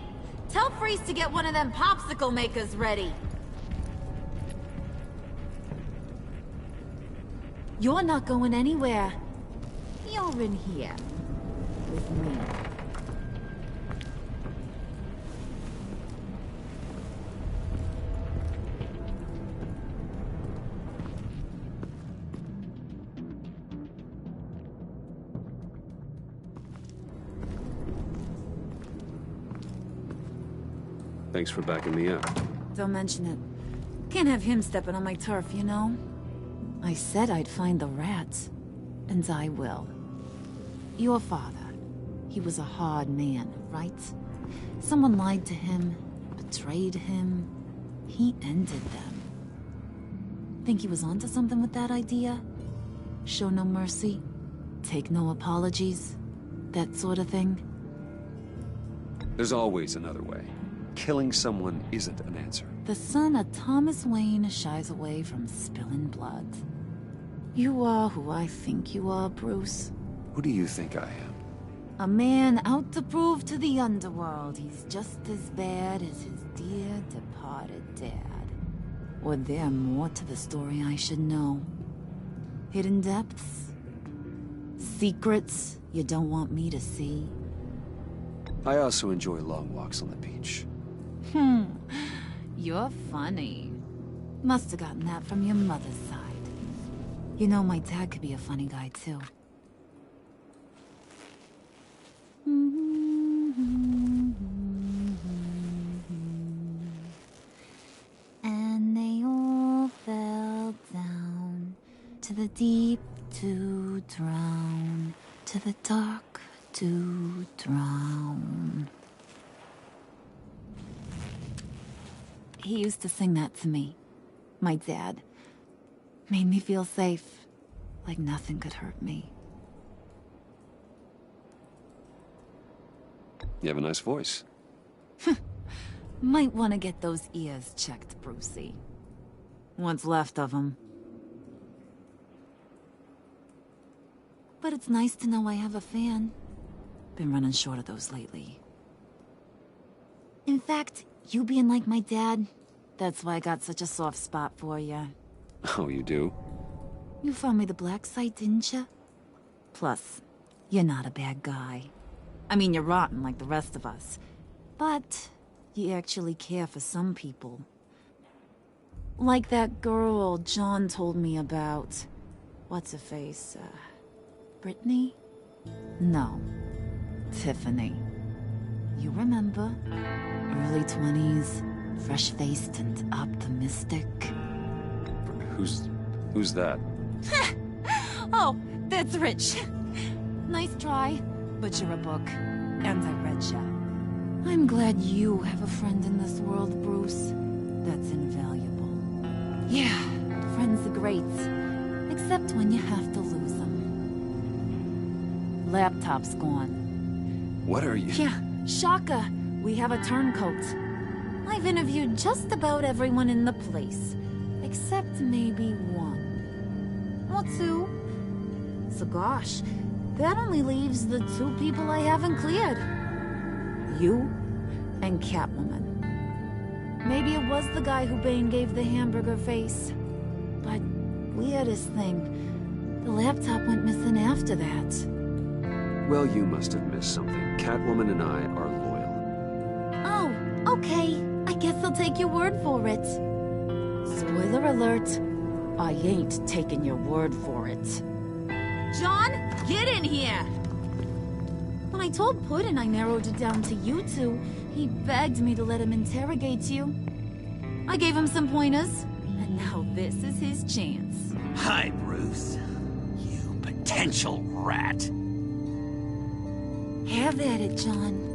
[SPEAKER 3] tell Freeze to get one of them popsicle makers ready. You're not going anywhere. You're in here. With me.
[SPEAKER 5] Thanks for backing me up.
[SPEAKER 3] Don't mention it. Can't have him stepping on my turf, you know? I said I'd find the rats. And I will. Your father. He was a hard man, right? Someone lied to him, betrayed him. He ended them. Think he was onto something with that idea? Show no mercy? Take no apologies? That sort of thing?
[SPEAKER 5] There's always another way. Killing someone isn't an answer.
[SPEAKER 3] The son of Thomas Wayne shies away from spilling blood. You are who I think you are, Bruce.
[SPEAKER 5] Who do you think I am?
[SPEAKER 3] A man out to prove to the underworld he's just as bad as his dear departed dad. Or there more to the story I should know. Hidden depths? Secrets you don't want me to see?
[SPEAKER 5] I also enjoy long walks on the beach.
[SPEAKER 3] You're funny. Must have gotten that from your mother's side. You know, my dad could be a funny guy, too. And they all fell down to the deep to drown, to the dark to drown. He used to sing that to me. My dad. Made me feel safe, like nothing could hurt me.
[SPEAKER 5] You have a nice voice.
[SPEAKER 3] Might want to get those ears checked, Brucey. What's left of them. But it's nice to know I have a fan. Been running short of those lately. In fact, you being like my dad, that's why I got such a soft spot for you.
[SPEAKER 5] Oh, you do?
[SPEAKER 3] You found me the black site, didn't you? Plus, you're not a bad guy. I mean, you're rotten like the rest of us. But you actually care for some people. Like that girl John told me about. What's her face? Brittany? No. Tiffany. You remember? Early 20s, fresh-faced and optimistic.
[SPEAKER 5] Who's that?
[SPEAKER 3] Oh, that's Rich. Nice try, but you're a book, and I read ya. I'm glad you have a friend in this world, Bruce. That's invaluable. Yeah, friends are great, except when you have to lose them. Laptop's gone.
[SPEAKER 5] What are you?
[SPEAKER 3] Yeah, Shaka. We have a turncoat. I've interviewed just about everyone in the place. Except maybe one. Or two. So gosh, that only leaves the two people I haven't cleared. You and Catwoman. Maybe it was the guy who Bane gave the hamburger face. But weirdest thing, the laptop went missing after that.
[SPEAKER 5] Well, you must have missed something. Catwoman and I are loyal.
[SPEAKER 3] Oh, okay. I guess I'll take your word for it. Spoiler alert, I ain't taking your word for it. John, get in here! When I told Puddin' I narrowed it down to you two, he begged me to let him interrogate you. I gave him some pointers, and now this is his chance.
[SPEAKER 6] Hi, Bruce. You potential rat.
[SPEAKER 3] Have at it, John.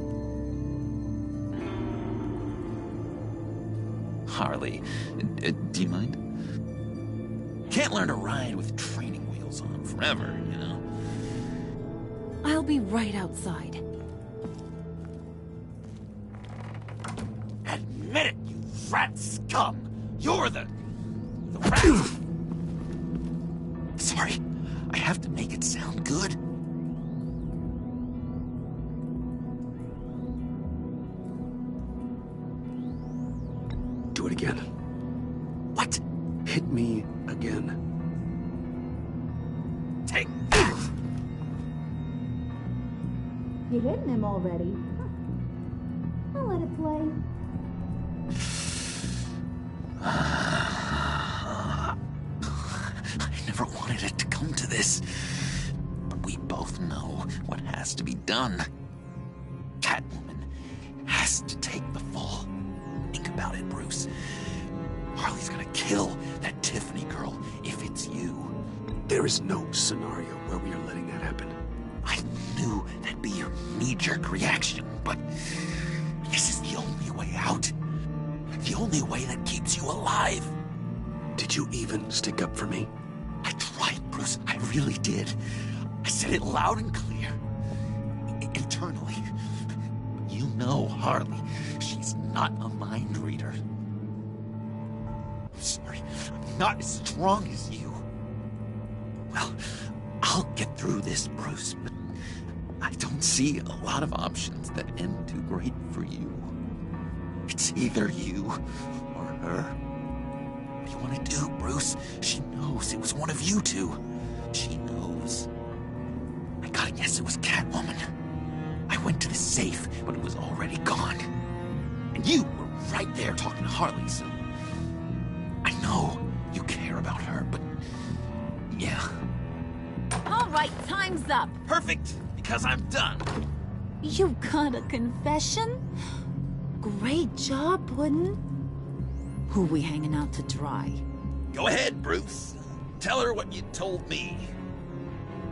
[SPEAKER 12] Harley, do you mind? Can't learn to ride with training wheels on forever, you know?
[SPEAKER 3] I'll be right outside.
[SPEAKER 6] Admit it, you rat scum! You're the rat! Sorry, I have to make it sound good.
[SPEAKER 5] Do it again.
[SPEAKER 6] What?
[SPEAKER 5] Hit me again.
[SPEAKER 6] Take
[SPEAKER 3] You hitting him already? I'll let it play.
[SPEAKER 6] I never wanted it to come to this. But we both know what has to be done. Catwoman has to take the fall. Think about it, Bruce. Harley's gonna kill that Tiffany girl if it's you.
[SPEAKER 5] There is no scenario where we are letting that happen.
[SPEAKER 6] I knew that'd be your knee-jerk reaction, but this is the only way out. The only way that keeps you alive.
[SPEAKER 5] Did you even stick up for me?
[SPEAKER 6] I tried, Bruce. I really did. I said it loud and clear. Internally. You know Harley. She's not a mind reader. I'm sorry. I'm not as strong as you. Well, I'll get through this, Bruce, but I don't see a lot of options that end too great for you. It's either you or her. What do you want to do, Bruce? She knows it was one of you two. She knows. I gotta guess it was Catwoman. I went to the safe, but it was already gone. And you were right there talking to Harley, so... I know you care about her, but... yeah.
[SPEAKER 3] All right, time's up.
[SPEAKER 6] Perfect, because I'm done.
[SPEAKER 3] You got a confession? Great job, Puddin'. Who we hanging out to dry?
[SPEAKER 6] Go ahead, Bruce. Tell her what you told me.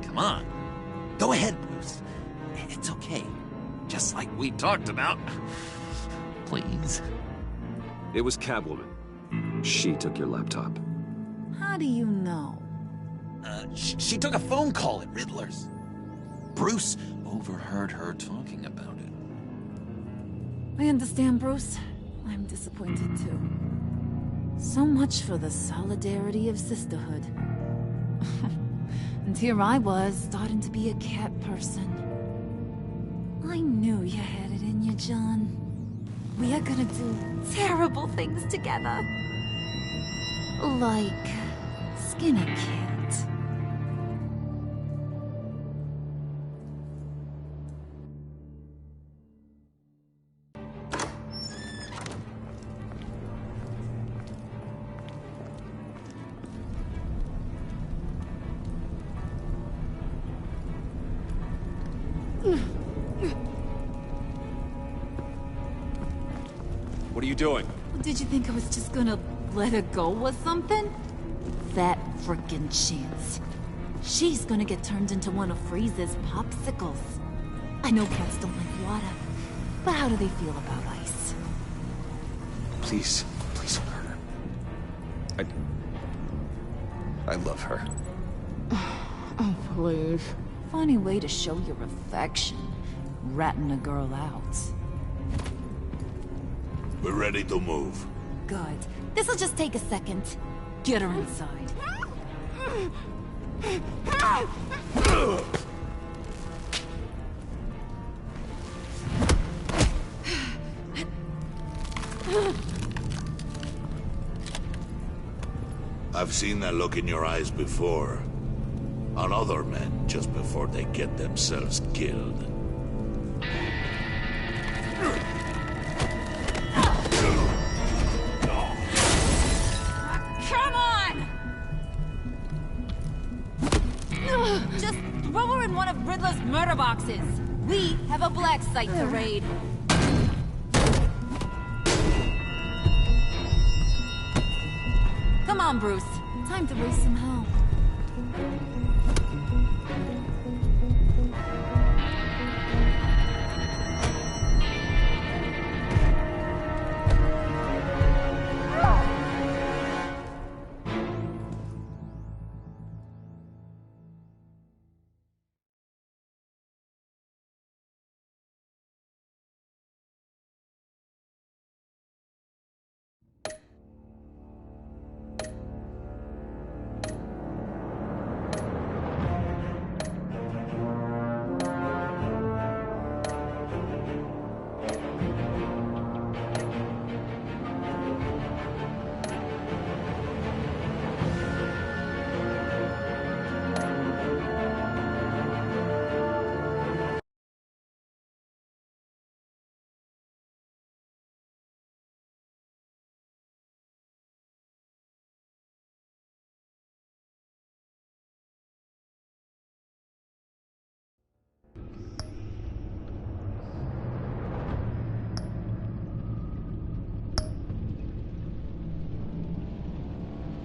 [SPEAKER 6] Come on. Go ahead, Bruce. It's okay. Just like we talked about. Please.
[SPEAKER 1] It was Catwoman. She took your laptop.
[SPEAKER 3] How do you know?
[SPEAKER 6] She took a phone call at Riddler's. Bruce overheard her talking about it.
[SPEAKER 3] I understand, Bruce. I'm disappointed too. So much for the solidarity of sisterhood. And here I was, starting to be a cat person. I knew you had it in you, John. We are gonna do terrible things together. Like skin a cat.
[SPEAKER 1] What are you doing?
[SPEAKER 3] Did you think I was just gonna let her go or something? That frickin' chance. She's gonna get turned into one of Freeze's popsicles. I know cats don't like water, but how do they feel about ice?
[SPEAKER 1] Please, please don't hurt her. I love her.
[SPEAKER 3] Oh, please. Funny way to show your affection. Ratting a girl out.
[SPEAKER 7] We're ready to move.
[SPEAKER 3] Good. This'll just take a second. Get her inside.
[SPEAKER 7] I've seen that look in your eyes before. On other men, just before they get themselves killed.
[SPEAKER 3] Come on! Just throw her in one of Riddler's murder boxes. We have a black site to raid. Come on, Bruce. Time to raise some hell.